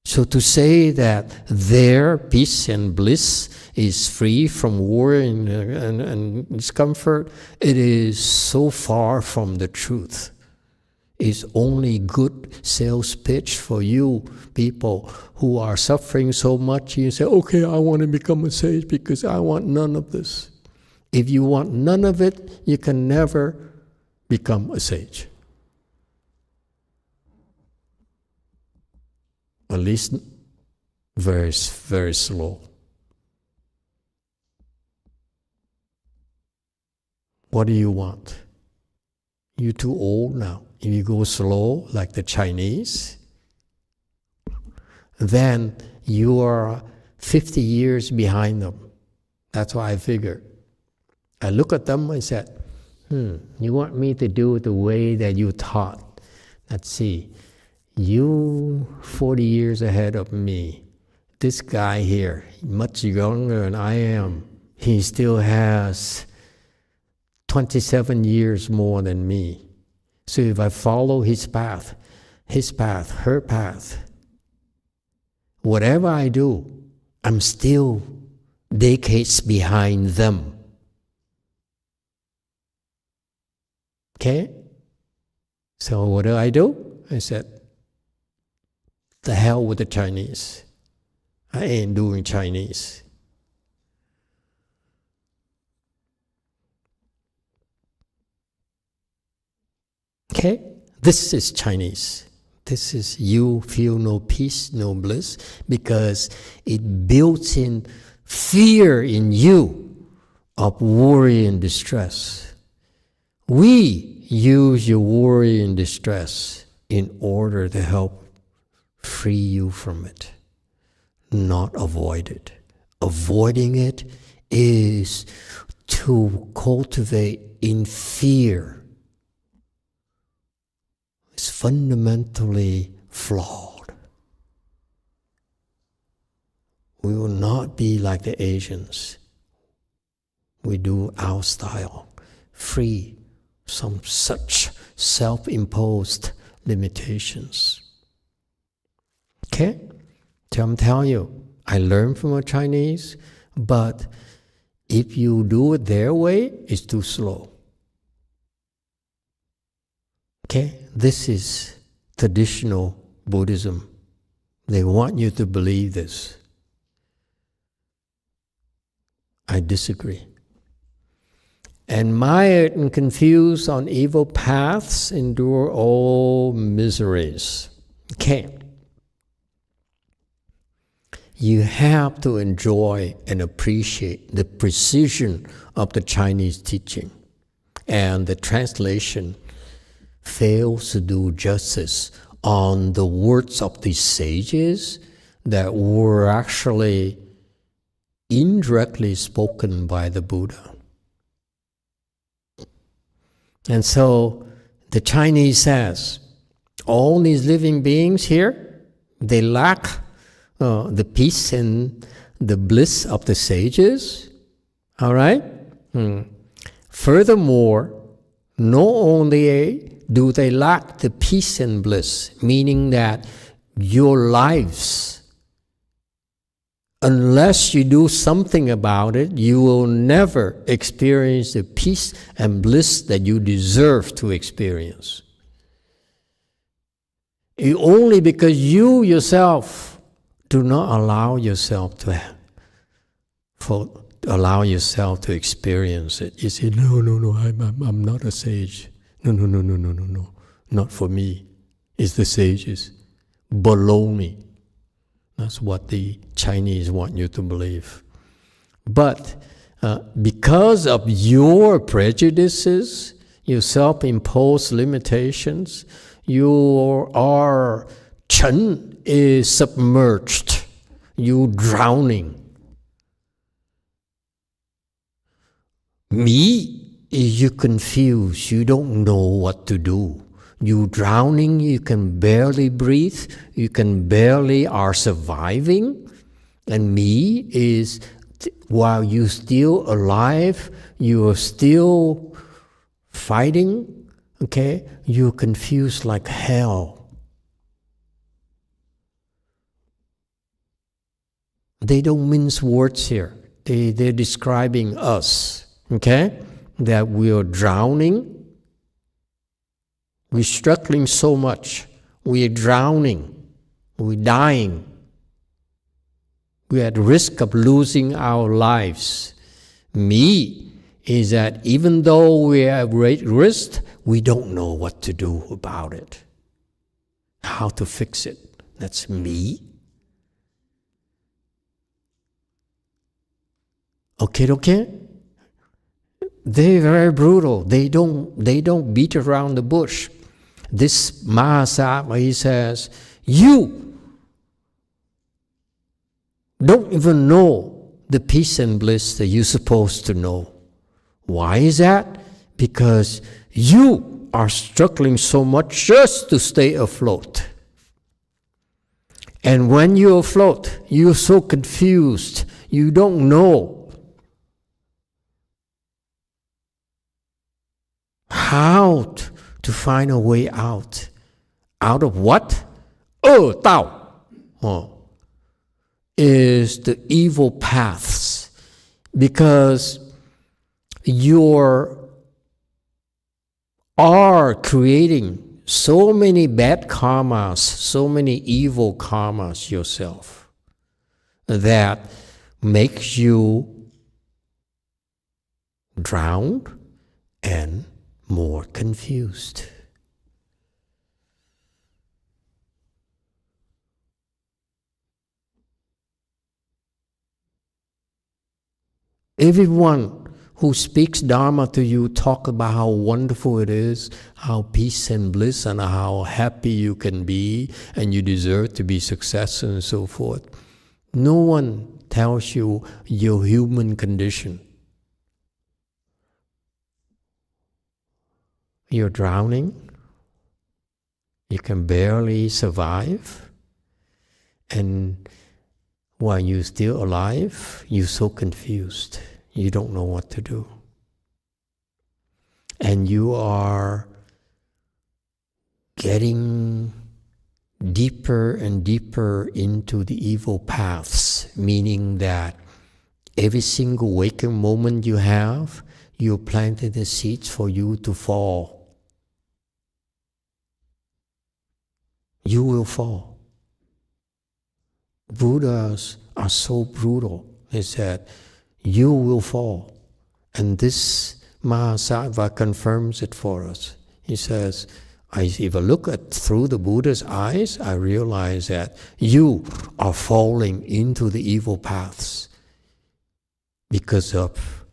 So to say that their peace and bliss is free from worry and discomfort, it is so far from the truth. It's only good sales pitch for you people who are suffering so much. You say, okay, I want to become a sage because I want none of this. If you want none of it, you can never become a sage. At least very, very slow. What do you want? You're too old now. If you go slow like the Chinese, then you are 50 years behind them. That's what I figured. I look at them and said, you want me to do it the way that you taught. Let's see. You 40 years ahead of me. This guy here, much younger than I am, he still has 27 years more than me. So if I follow his path, her path, whatever I do, I'm still decades behind them. Okay? So what do? I said, the hell with the Chinese. I ain't doing Chinese. Okay? This is Chinese. This is you feel no peace, no bliss, because it builds in fear in you of worry and distress. We use your worry and distress in order to help free you from it, not avoid it. Avoiding it is to cultivate in fear. It's fundamentally flawed. We will not be like the Asians. We do our style, free from such self-imposed limitations. Okay? So I'm telling you, I learned from a Chinese, but if you do it their way, it's too slow. Okay? This is traditional Buddhism. They want you to believe this. I disagree. And mired and confused on evil paths endure all miseries. Okay. You have to enjoy and appreciate the precision of the Chinese teaching. And the translation fails to do justice on the words of the sages that were actually indirectly spoken by the Buddha. And so the Chinese says, all these living beings here, they lack the peace and the bliss of the sages. All right? Furthermore, not only do they lack the peace and bliss, meaning that your lives, unless you do something about it, you will never experience the peace and bliss that you deserve to experience. Only because you yourself do not allow yourself to experience it. You say, no, I'm not a sage. No, not for me. It's the sages. Baloney. That's what the Chinese want you to believe. But because of your prejudices, your self-imposed limitations, your Chen is submerged. You drowning. Me is you confused. You don't know what to do. You drowning, you can barely breathe, you can barely are surviving. And me is, while you're still alive, you are still fighting, okay? You're confused like hell. They don't mince words here. They're describing us, okay? That we are drowning. We're struggling so much. We're drowning. We're dying. We're at risk of losing our lives. Me is that even though we're at great risk, we don't know what to do about it. How to fix it. That's me. Okay? They're very brutal. They don't beat around the bush. This Mahasatma, he says, you don't even know the peace and bliss that you're supposed to know. Why is that? Because you are struggling so much just to stay afloat. And when you're afloat, you're so confused. You don't know how to find a way out. Out of what? Dao. Is the evil paths. Because you are creating so many bad karmas, so many evil karmas yourself, that makes you drowned and more confused. Everyone who speaks Dharma to you talk about how wonderful it is, how peace and bliss, and how happy you can be, and you deserve to be successful and so forth. No one tells you your human condition. You're drowning. You can barely survive. And while you're still alive, you're so confused. You don't know what to do. And you are getting deeper and deeper into the evil paths, meaning that every single waking moment you have, you're planting the seeds for you to fall. You will fall. Buddhas are so brutal. They said, you will fall. And this Mahasattva confirms it for us. He says, if I look through the Buddha's eyes, I realize that you are falling into the evil paths because of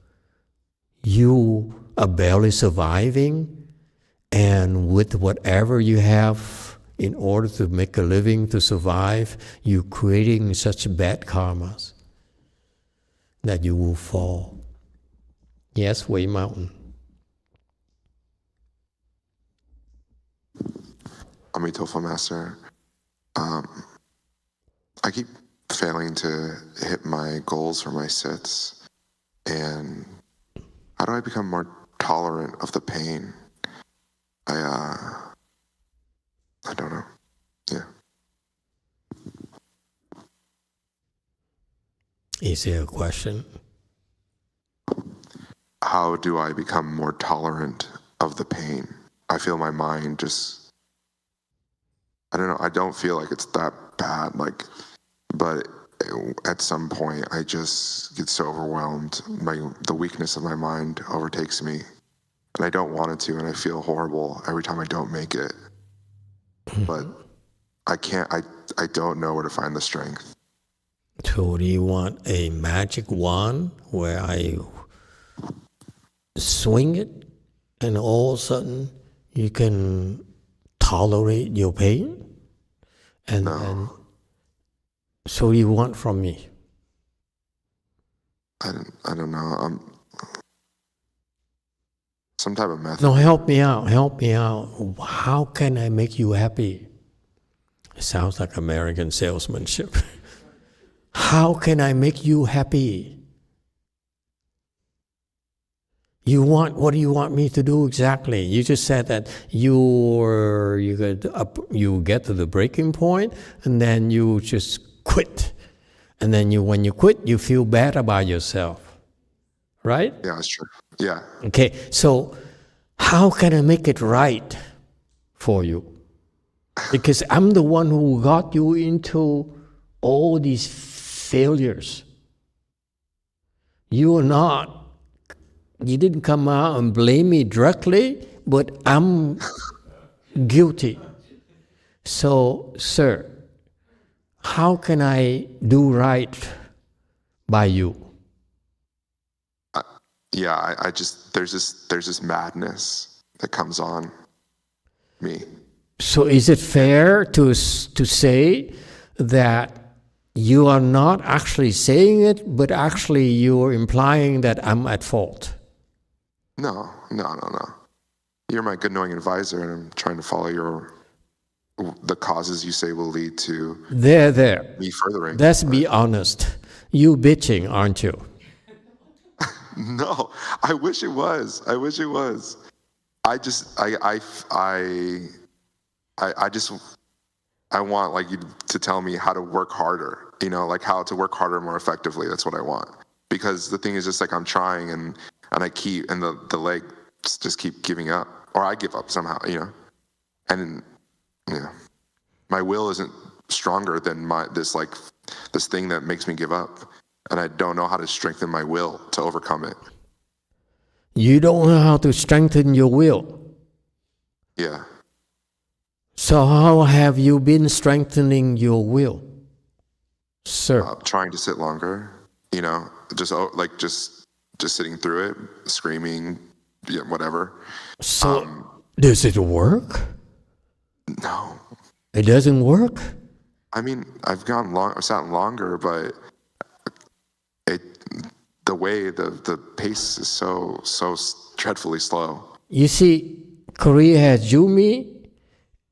you are barely surviving, and with whatever you have in order to make a living, to survive, you're creating such bad karmas that you will fall. Yes, Wei Mountain. Emitofuo Master, I keep failing to hit my goals for my sits, and how do I become more tolerant of the pain? I don't know. Yeah. Is there a question? How do I become more tolerant of the pain? I feel my mind just, I don't know, I don't feel like it's that bad, but at some point I just get so overwhelmed. The weakness of my mind overtakes me, and I don't want it to, and I feel horrible every time I don't make it. But I don't know where to find the strength. So do you want a magic wand where I swing it and all of a sudden you can tolerate your pain? And so you want from me? I don't know. Some type of method. No, help me out. How can I make you happy? It sounds like American salesmanship. How can I make you happy? What do you want me to do exactly? You just said that you get to the breaking point and then you just quit. And then when you quit, you feel bad about yourself. Right? Yeah, that's true. Yeah. Okay, so how can I make it right for you? Because I'm the one who got you into all these failures. You didn't come out and blame me directly, but I'm guilty. So, sir, how can I do right by you? I just there's this madness that comes on me. So is it fair to say that you are not actually saying it, but actually you're implying that I'm at fault? No. You're my good knowing advisor, and I'm trying to follow the causes you say will lead to me furthering. Let's be honest. You bitching, aren't you? No, I wish it was. I want like you to tell me how to work harder, like how to work harder more effectively. That's what I want. Because the thing is just like I'm trying and I keep, and the legs just keep giving up, or I give up somehow, and my will isn't stronger than this thing that makes me give up. And I don't know how to strengthen my will to overcome it. You don't know how to strengthen your will? Yeah. So how have you been strengthening your will, sir? Trying to sit longer, just just sitting through it, screaming, yeah, whatever. So, does it work? No. It doesn't work? I mean, I've sat longer, but the way, the pace is so dreadfully slow. You see, Korea has Jumi,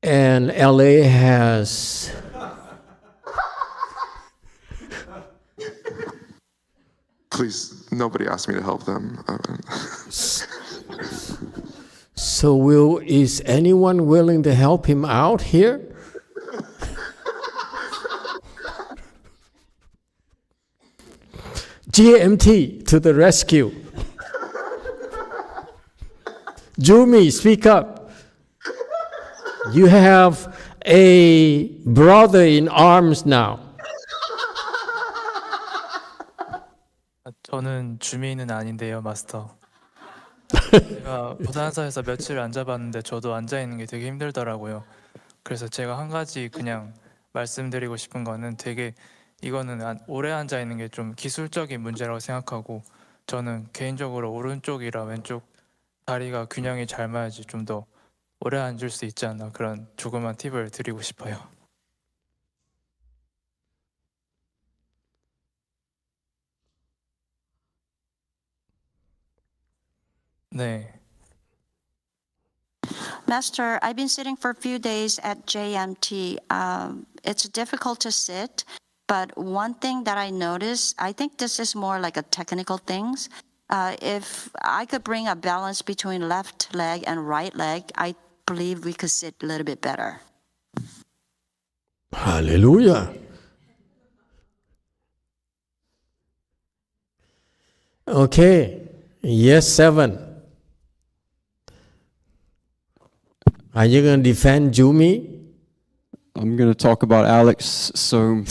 and LA has... Please, nobody asked me to help them. So is anyone willing to help him out here? GMT to the rescue. Jumi, speak up. You have a brother in arms now. 저는 주민은 아닌데요, 마스터. 제가 부산사에서 며칠 앉아봤는데 저도 앉아있는 게 되게 힘들더라고요. 그래서 제가 한 가지 그냥 말씀드리고 싶은 거는 되게 이거는 오래 앉아있는 게 좀 기술적인 문제라고 생각하고 저는 개인적으로 오른쪽이라 왼쪽 다리가 균형이 잘 맞아야지 좀 더 오래 앉을 수 있지 않나 그런 조그만 팁을 드리고 싶어요. 네. Master, I've been sitting for a few days at JMT. It's difficult to sit, but one thing that I noticed, I think this is more like a technical things. If I could bring a balance between left leg and right leg, I believe we could sit a little bit better. Hallelujah. Okay. Yes, 7. Are you going to defend Jumi? I'm going to talk about Alex. So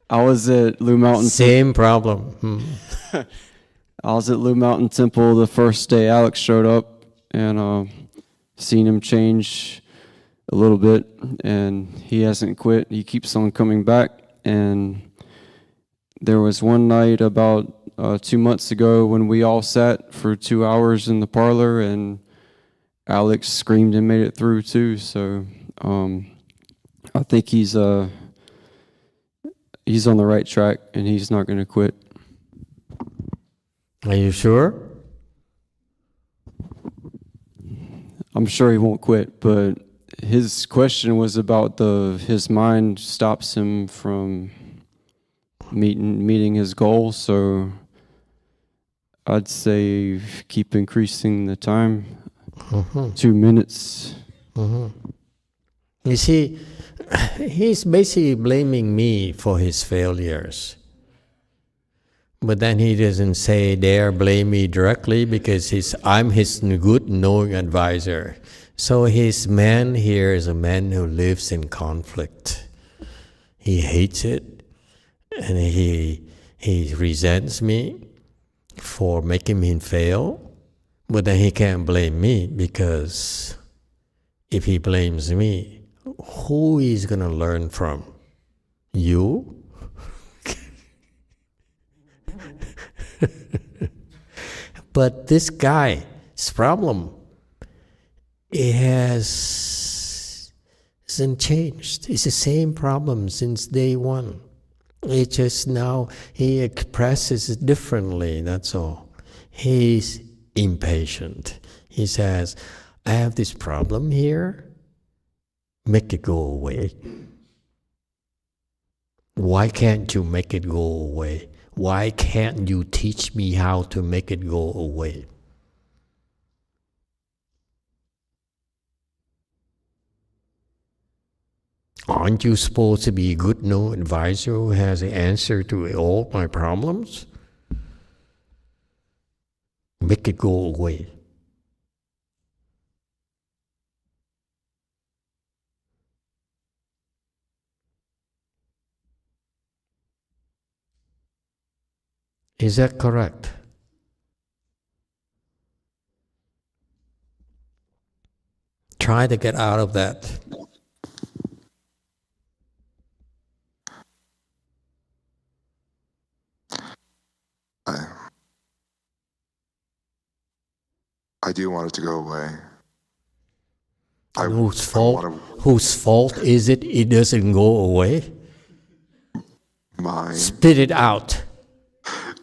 I was at Blue Mountain. Same problem. I was at Blue Mountain Temple the first day Alex showed up, and seen him change a little bit, and he hasn't quit. He keeps on coming back. And there was one night about 2 months ago when we all sat for 2 hours in the parlor, and Alex screamed and made it through too. So I think he's on the right track, and he's not going to quit. Are you sure? I'm sure he won't quit, but his question was about his mind stops him from meeting his goal. So I'd say keep increasing the time. 2 minutes. You see, he's basically blaming me for his failures. But then he doesn't dare blame me directly because I'm his good knowing advisor. So his man here is a man who lives in conflict. He hates it, and he resents me for making him fail. But then he can't blame me, because if he blames me, who is going to learn from? You? But this guy's problem, it hasn't changed. It's the same problem since day one. It just now he expresses it differently, that's all. He's impatient. He says, I have this problem here, make it go away. Why can't you make it go away? Why can't you teach me how to make it go away? Aren't you supposed to be a good advisor who has the answer to all my problems? Make it go away. Is that correct? Try to get out of that. I do want it to go away. And whose fault is it doesn't go away? Mine. Spit it out.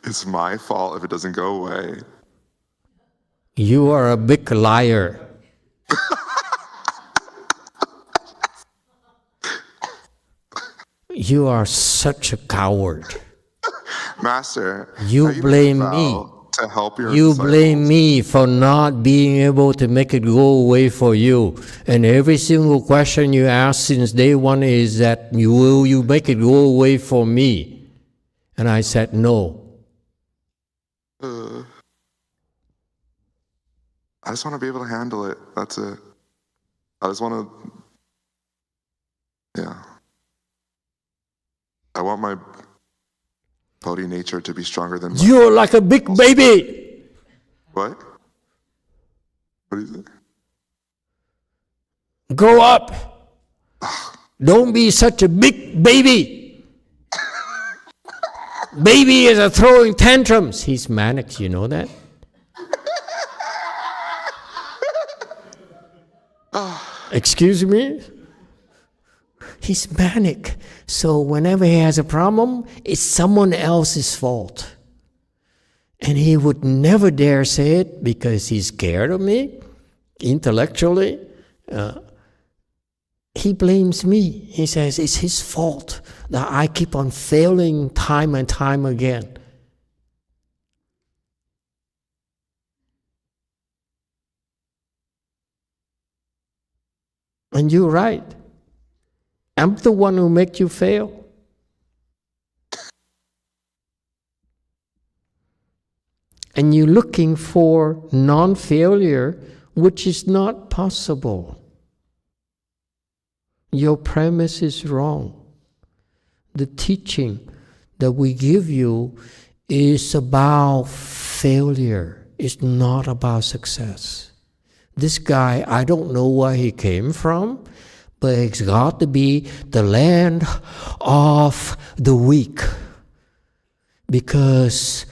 It's my fault if it doesn't go away. You are a big liar. You are such a coward. Master, You blame me. to help your You disciples. blame me for not being able to make it go away for you. And every single question you ask since day one is that, will you make it go away for me? And I said, no. I just want to be able to handle it. That's it. I just want to, yeah. I want my Bodhi nature to be stronger than my... You're like a big baby. What? What do you think? Grow up. Don't be such a big baby. Baby is a throwing tantrums. He's manic, you know that? Excuse me? He's manic. So whenever he has a problem, it's someone else's fault. And he would never dare say it because he's scared of me intellectually. He blames me. He says it's his fault that I keep on failing time and time again. And you're right. I'm the one who makes you fail. And you're looking for non-failure, which is not possible. Your premise is wrong. The teaching that we give you is about failure. It's not about success. This guy, I don't know where he came from, but it's got to be the land of the weak. Because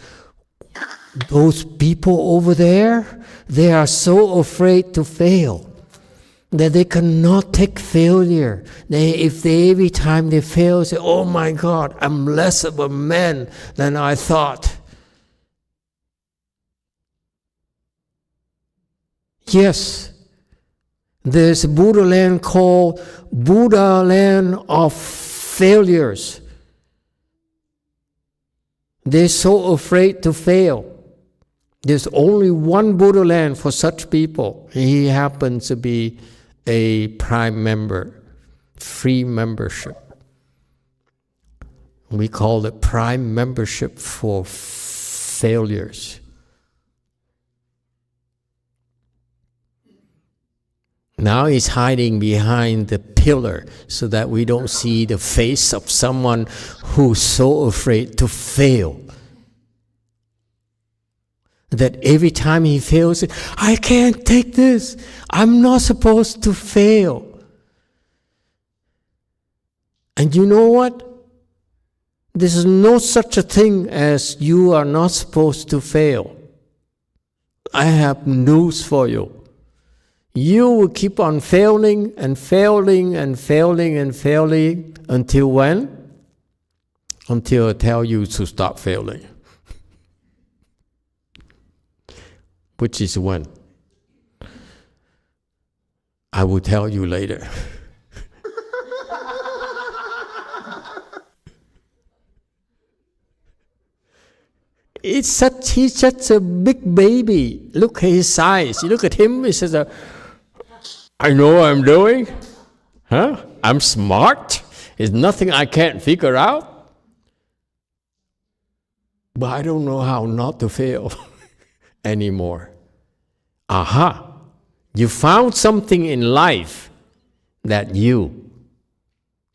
those people over there, they are so afraid to fail that they cannot take failure. If they every time they fail, say, oh my God, I'm less of a man than I thought. Yes, there's a Buddha land called Buddha land of failures. They're so afraid to fail. There's only one Buddha land for such people. He happens to be a prime member, free membership. We call it prime membership for failures. Now he's hiding behind the pillar so that we don't see the face of someone who's so afraid to fail. That every time he fails, I can't take this. I'm not supposed to fail. And you know what? There's no such a thing as you are not supposed to fail. I have news for you. You will keep on failing and failing and failing and failing until when? Until I tell you to stop failing. Which is when? I will tell you later. He's such a big baby. Look at his size. You look at him, he says, I know what I'm doing. Huh? I'm smart. There's nothing I can't figure out. But I don't know how not to fail anymore. Aha! You found something in life that you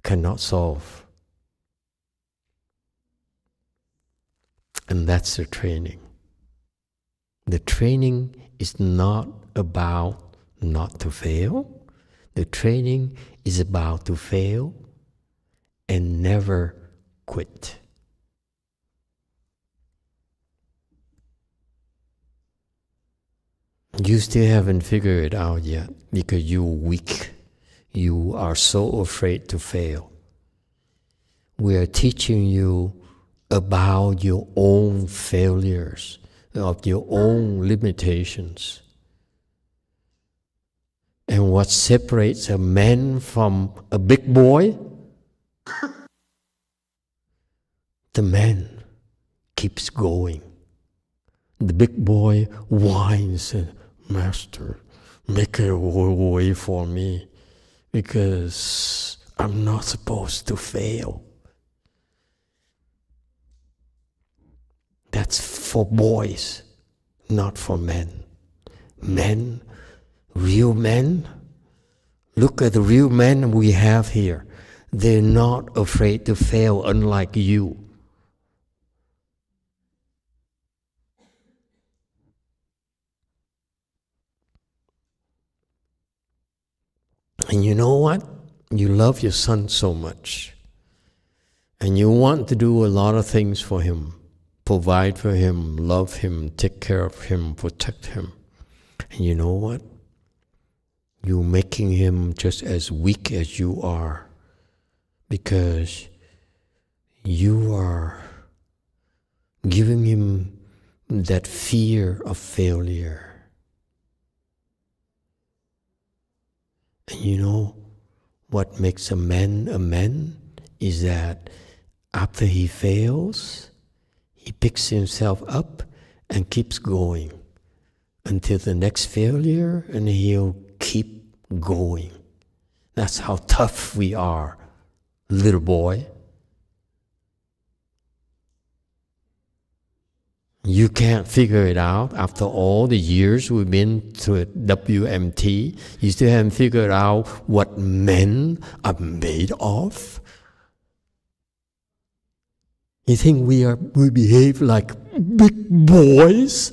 cannot solve. And that's the training. The training is not about not to fail. The training is about to fail and never quit. You still haven't figured it out yet because you're weak. You are so afraid to fail. We are teaching you about your own failures, of your own limitations. And what separates a man from a big boy? The man keeps going. The big boy whines and, Master, make a way for me because I'm not supposed to fail. That's for boys, not for men. Men, real men, look at the real men we have here. They're not afraid to fail, unlike you. And you know what? You love your son so much. And you want to do a lot of things for him. Provide for him, love him, take care of him, protect him. And you know what? You're making him just as weak as you are. Because you are giving him that fear of failure. And you know what makes a man is that after he fails, he picks himself up and keeps going until the next failure, and he'll keep going. That's how tough we are, little boy. You can't figure it out after all the years we've been to WMT. You still haven't figured out what men are made of. You think we behave like big boys?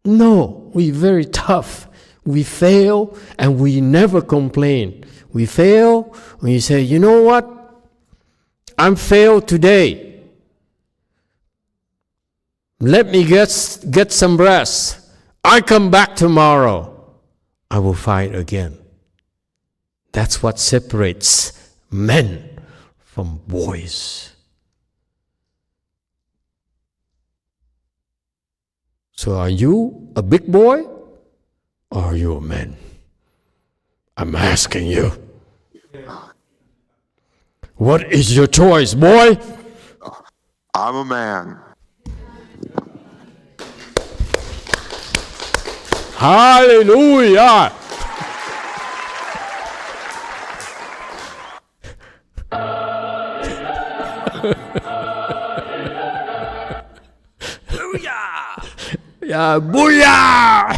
No, we're very tough. We fail and we never complain. We fail when you say, you know what? I'm failed today. Let me get some rest. I come back tomorrow. I will fight again. That's what separates men from boys. So are you a big boy or are you a man? I'm asking you. What is your choice, boy? I'm a man. Hallelujah! Yeah, booyah!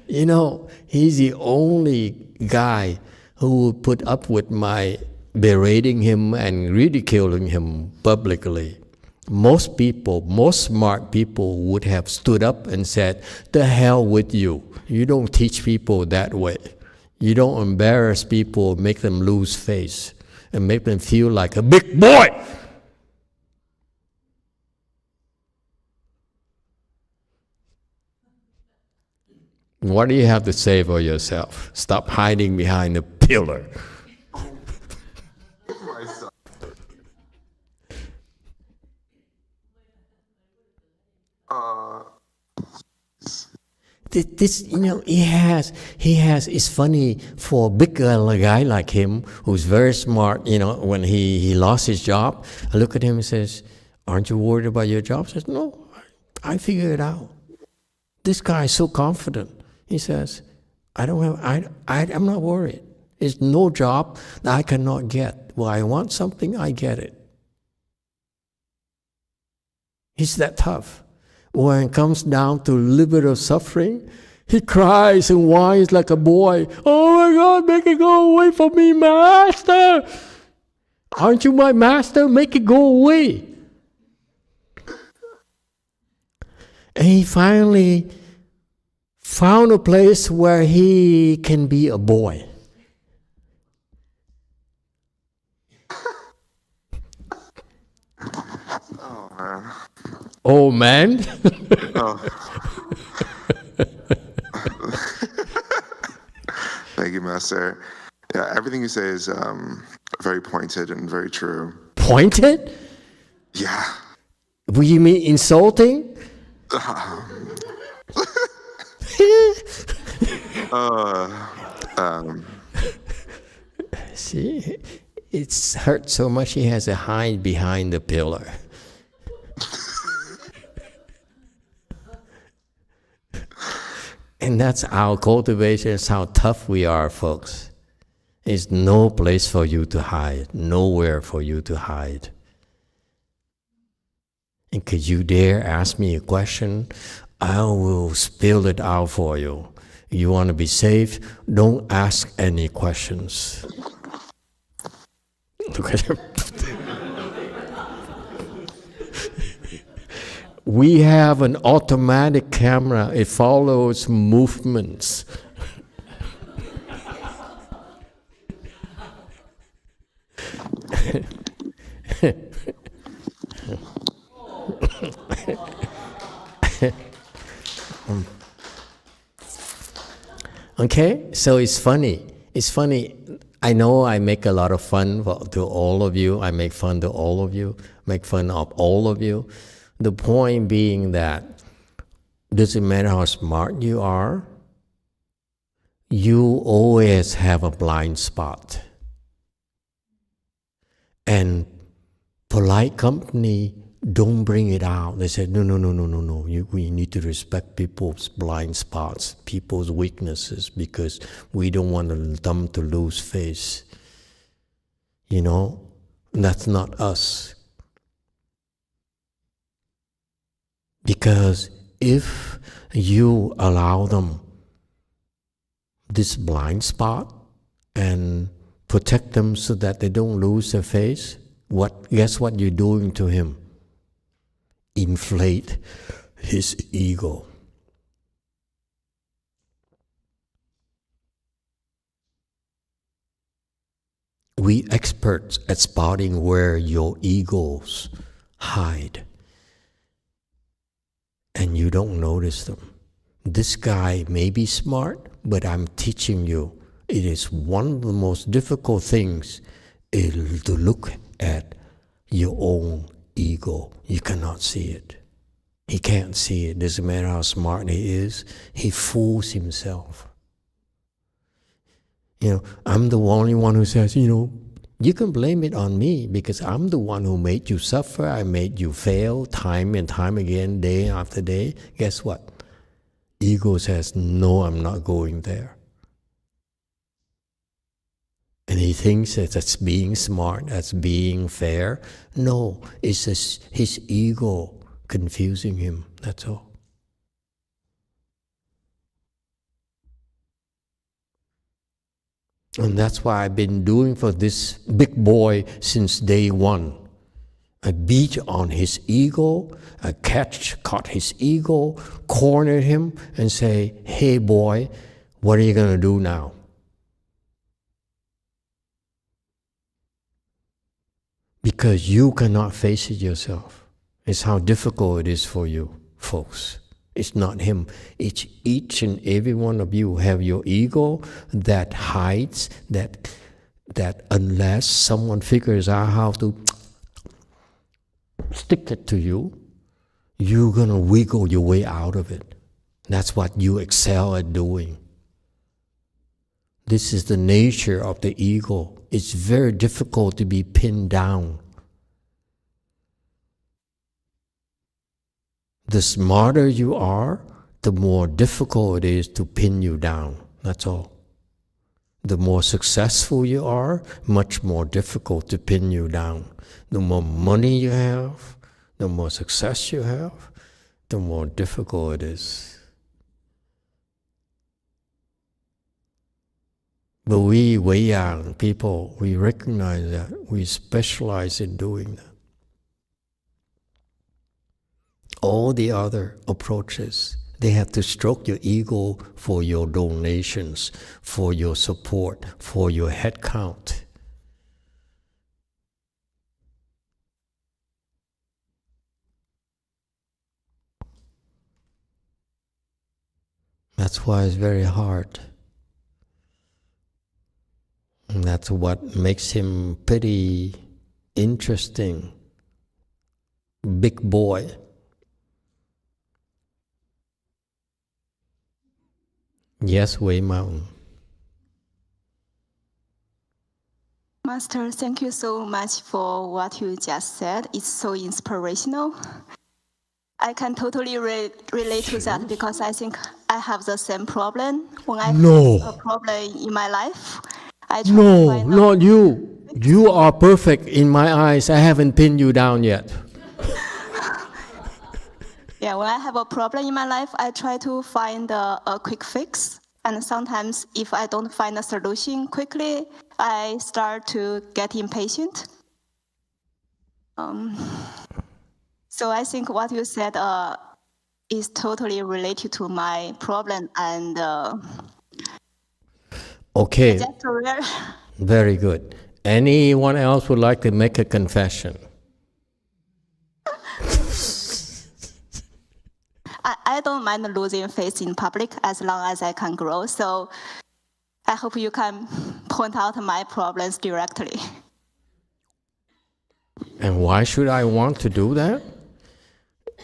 You know, he's the only guy who would put up with my berating him and ridiculing him publicly. Most people, most smart people would have stood up and said, the hell with you. You don't teach people that way. You don't embarrass people, make them lose face, and make them feel like a big boy. What do you have to say for yourself? Stop hiding behind a pillar. This, you know, he has, it's funny for a big guy like him, who's very smart, you know, when he lost his job, I look at him and says, aren't you worried about your job? He says, no, I figure it out. This guy is so confident. He says, I'm not worried. There's no job that I cannot get. Well, I want something, I get it. He's that tough. When it comes down to a little bit of suffering, he cries and whines like a boy. Oh my God, make it go away from me, Master. Aren't you my master? Make it go away. And he finally found a place where he can be a boy. Oh, man. Oh man. Oh. Thank you, Master. Yeah, everything you say is very pointed and very true. Pointed? Yeah. What you mean insulting? See, it's hurt so much he has to hide behind the pillar. And that's our cultivation, it's how tough we are, folks. There's no place for you to hide, nowhere for you to hide. And could you dare ask me a question? I will spill it out for you. You want to be safe? Don't ask any questions. Look at him. We have an automatic camera. It follows movements. Okay, so it's funny. It's funny. I know I make a lot of fun to all of you. I make fun to all of you. Make fun of all of you. The point being that doesn't matter how smart you are, you always have a blind spot. And polite company don't bring it out. They say, no. We need to respect people's blind spots, people's weaknesses, because we don't want them to lose face. You know, that's not us. Because if you allow them this blind spot and protect them so that they don't lose their face, guess what you're doing to him? Inflate his ego. We experts at spotting where your egos hide. And you don't notice them. This guy may be smart, but I'm teaching you. It is one of the most difficult things is to look at your own ego. You cannot see it. He can't see it. Doesn't matter how smart he is. He fools himself. You know, I'm the only one who says, you can blame it on me because I'm the one who made you suffer. I made you fail time and time again, day after day. Guess what? Ego says, no, I'm not going there. And he thinks that that's being smart, that's being fair. No, it's just his ego confusing him, that's all. And that's why I've been doing for this big boy since day one. I beat on his ego, I caught his ego, cornered him, and say, hey boy, what are you going to do now? Because you cannot face it yourself. It's how difficult it is for you, folks. It's not him. It's each and every one of you have your ego that hides, that unless someone figures out how to stick it to you, you're going to wiggle your way out of it. That's what you excel at doing. This is the nature of the ego. It's very difficult to be pinned down. The smarter you are, the more difficult it is to pin you down. That's all. The more successful you are, much more difficult to pin you down. The more money you have, the more success you have, the more difficult it is. But we Weiyang people, we recognize that. We specialize in doing that. All the other approaches, they have to stroke your ego for your donations, for your support, for your head count. That's why it's very hard. And that's what makes him pretty interesting. Big boy. Yes, Wei Mountain. Master, thank you so much for what you just said. It's so inspirational. I can totally relate to that because I think I have the same problem. When I face a problem in my life, I try to find not you. You are perfect in my eyes. I haven't pinned you down yet. Yeah, when I have a problem in my life, I try to find a quick fix. And sometimes if I don't find a solution quickly, I start to get impatient. So I think what you said is totally related to my problem. And okay, very good. Anyone else would like to make a confession? I don't mind losing face in public as long as I can grow. So I hope you can point out my problems directly. And why should I want to do that?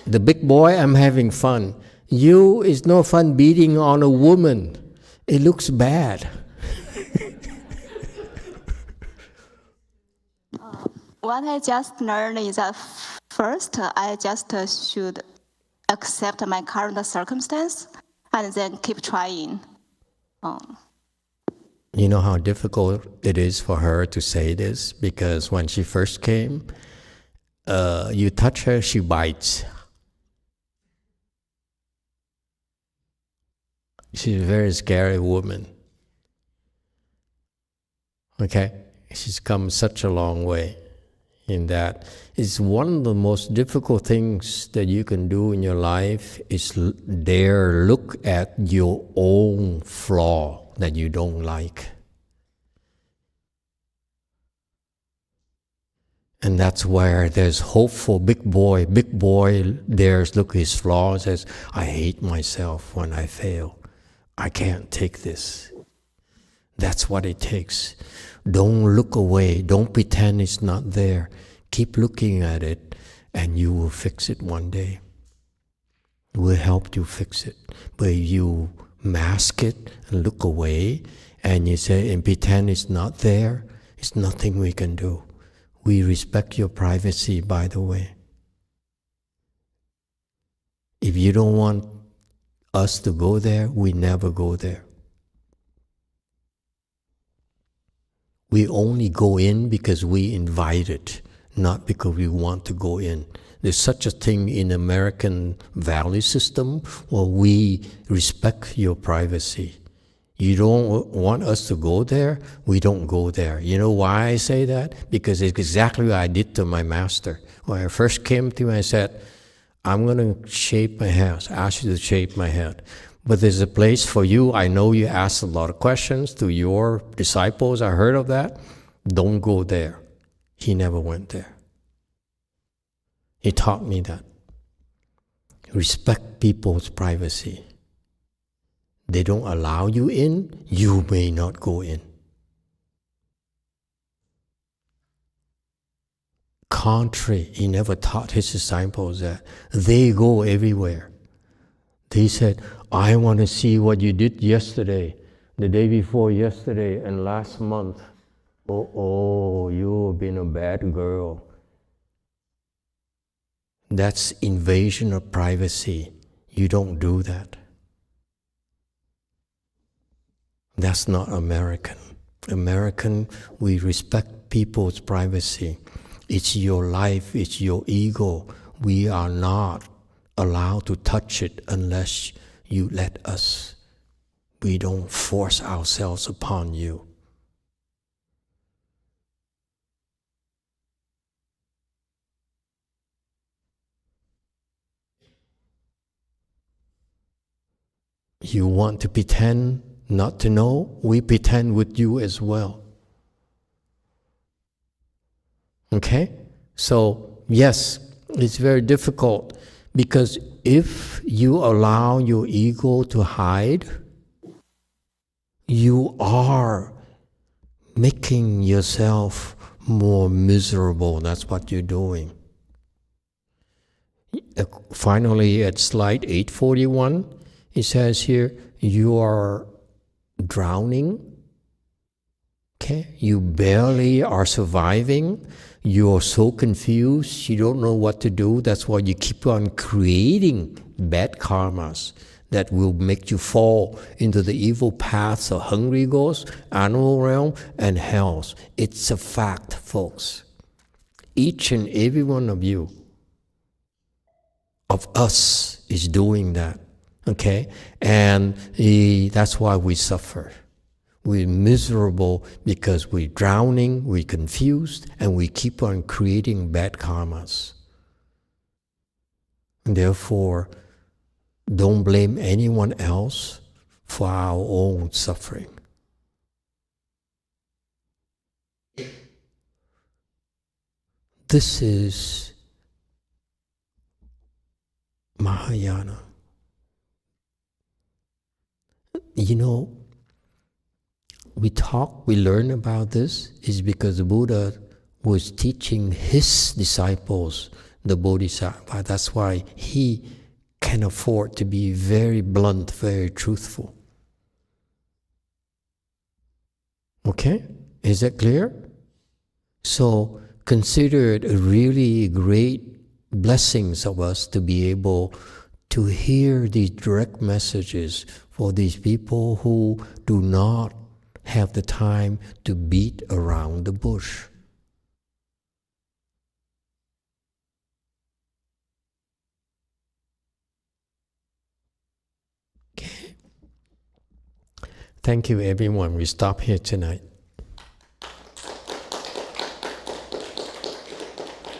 The big boy, I'm having fun. You, it's no fun beating on a woman. It looks bad. What I just learned is that first, I just should accept my current circumstance and then keep trying. You know how difficult it is for her to say this? Because when she first came, you touch her, she bites. She's a very scary woman. Okay? She's come such a long way in that. It's one of the most difficult things that you can do in your life is dare look at your own flaw that you don't like. And that's where there's hope for big boy. Big boy dares look at his flaws and says, I hate myself when I fail. I can't take this. That's what it takes. Don't look away. Don't pretend it's not there. Keep looking at it and you will fix it one day. We'll help you fix it. But if you mask it and look away and you say and pretend it's not there, it's nothing we can do. We respect your privacy, by the way. If you don't want us to go there, we never go there. We only go in because we invite it, not because we want to go in. There's such a thing in American value system where we respect your privacy. You don't want us to go there, we don't go there. You know why I say that? Because it's exactly what I did to my master. When I first came to him, I said, I'm going to shape my head. I asked you to shape my head. But there's a place for you. I know you asked a lot of questions to your disciples. I heard of that. Don't go there. He never went there. He taught me that. Respect people's privacy. They don't allow you in, you may not go in. Contrary, he never taught his disciples that. They go everywhere. They said, I want to see what you did yesterday, the day before yesterday, and last month. Oh, you've been a bad girl. That's invasion of privacy. You don't do that. That's not American. American, we respect people's privacy. It's your life, it's your ego. We are not allowed to touch it unless you let us. We don't force ourselves upon you. You want to pretend not to know? We pretend with you as well. Okay? So, yes, it's very difficult Because if you allow your ego to hide, you are making yourself more miserable. That's what you're doing. Finally, at slide 841, it says here, you are drowning. Okay, you barely are surviving. You're so confused, you don't know what to do. That's why you keep on creating bad karmas that will make you fall into the evil paths of hungry ghosts, animal realm, and hells. It's a fact, folks. Each and every one of you, of us, is doing that. Okay? And that's why we suffer. We're miserable because we're drowning, we're confused, and we keep on creating bad karmas. And therefore, don't blame anyone else for our own suffering. This is Mahayana. You know, we learn about this is because the Buddha was teaching his disciples the Bodhisattva. That's why he can afford to be very blunt, very truthful. Okay? Is that clear? So consider it a really great blessings of us to be able to hear these direct messages for these people who do not have the time to beat around the bush. Okay. Thank you, everyone. We stop here tonight.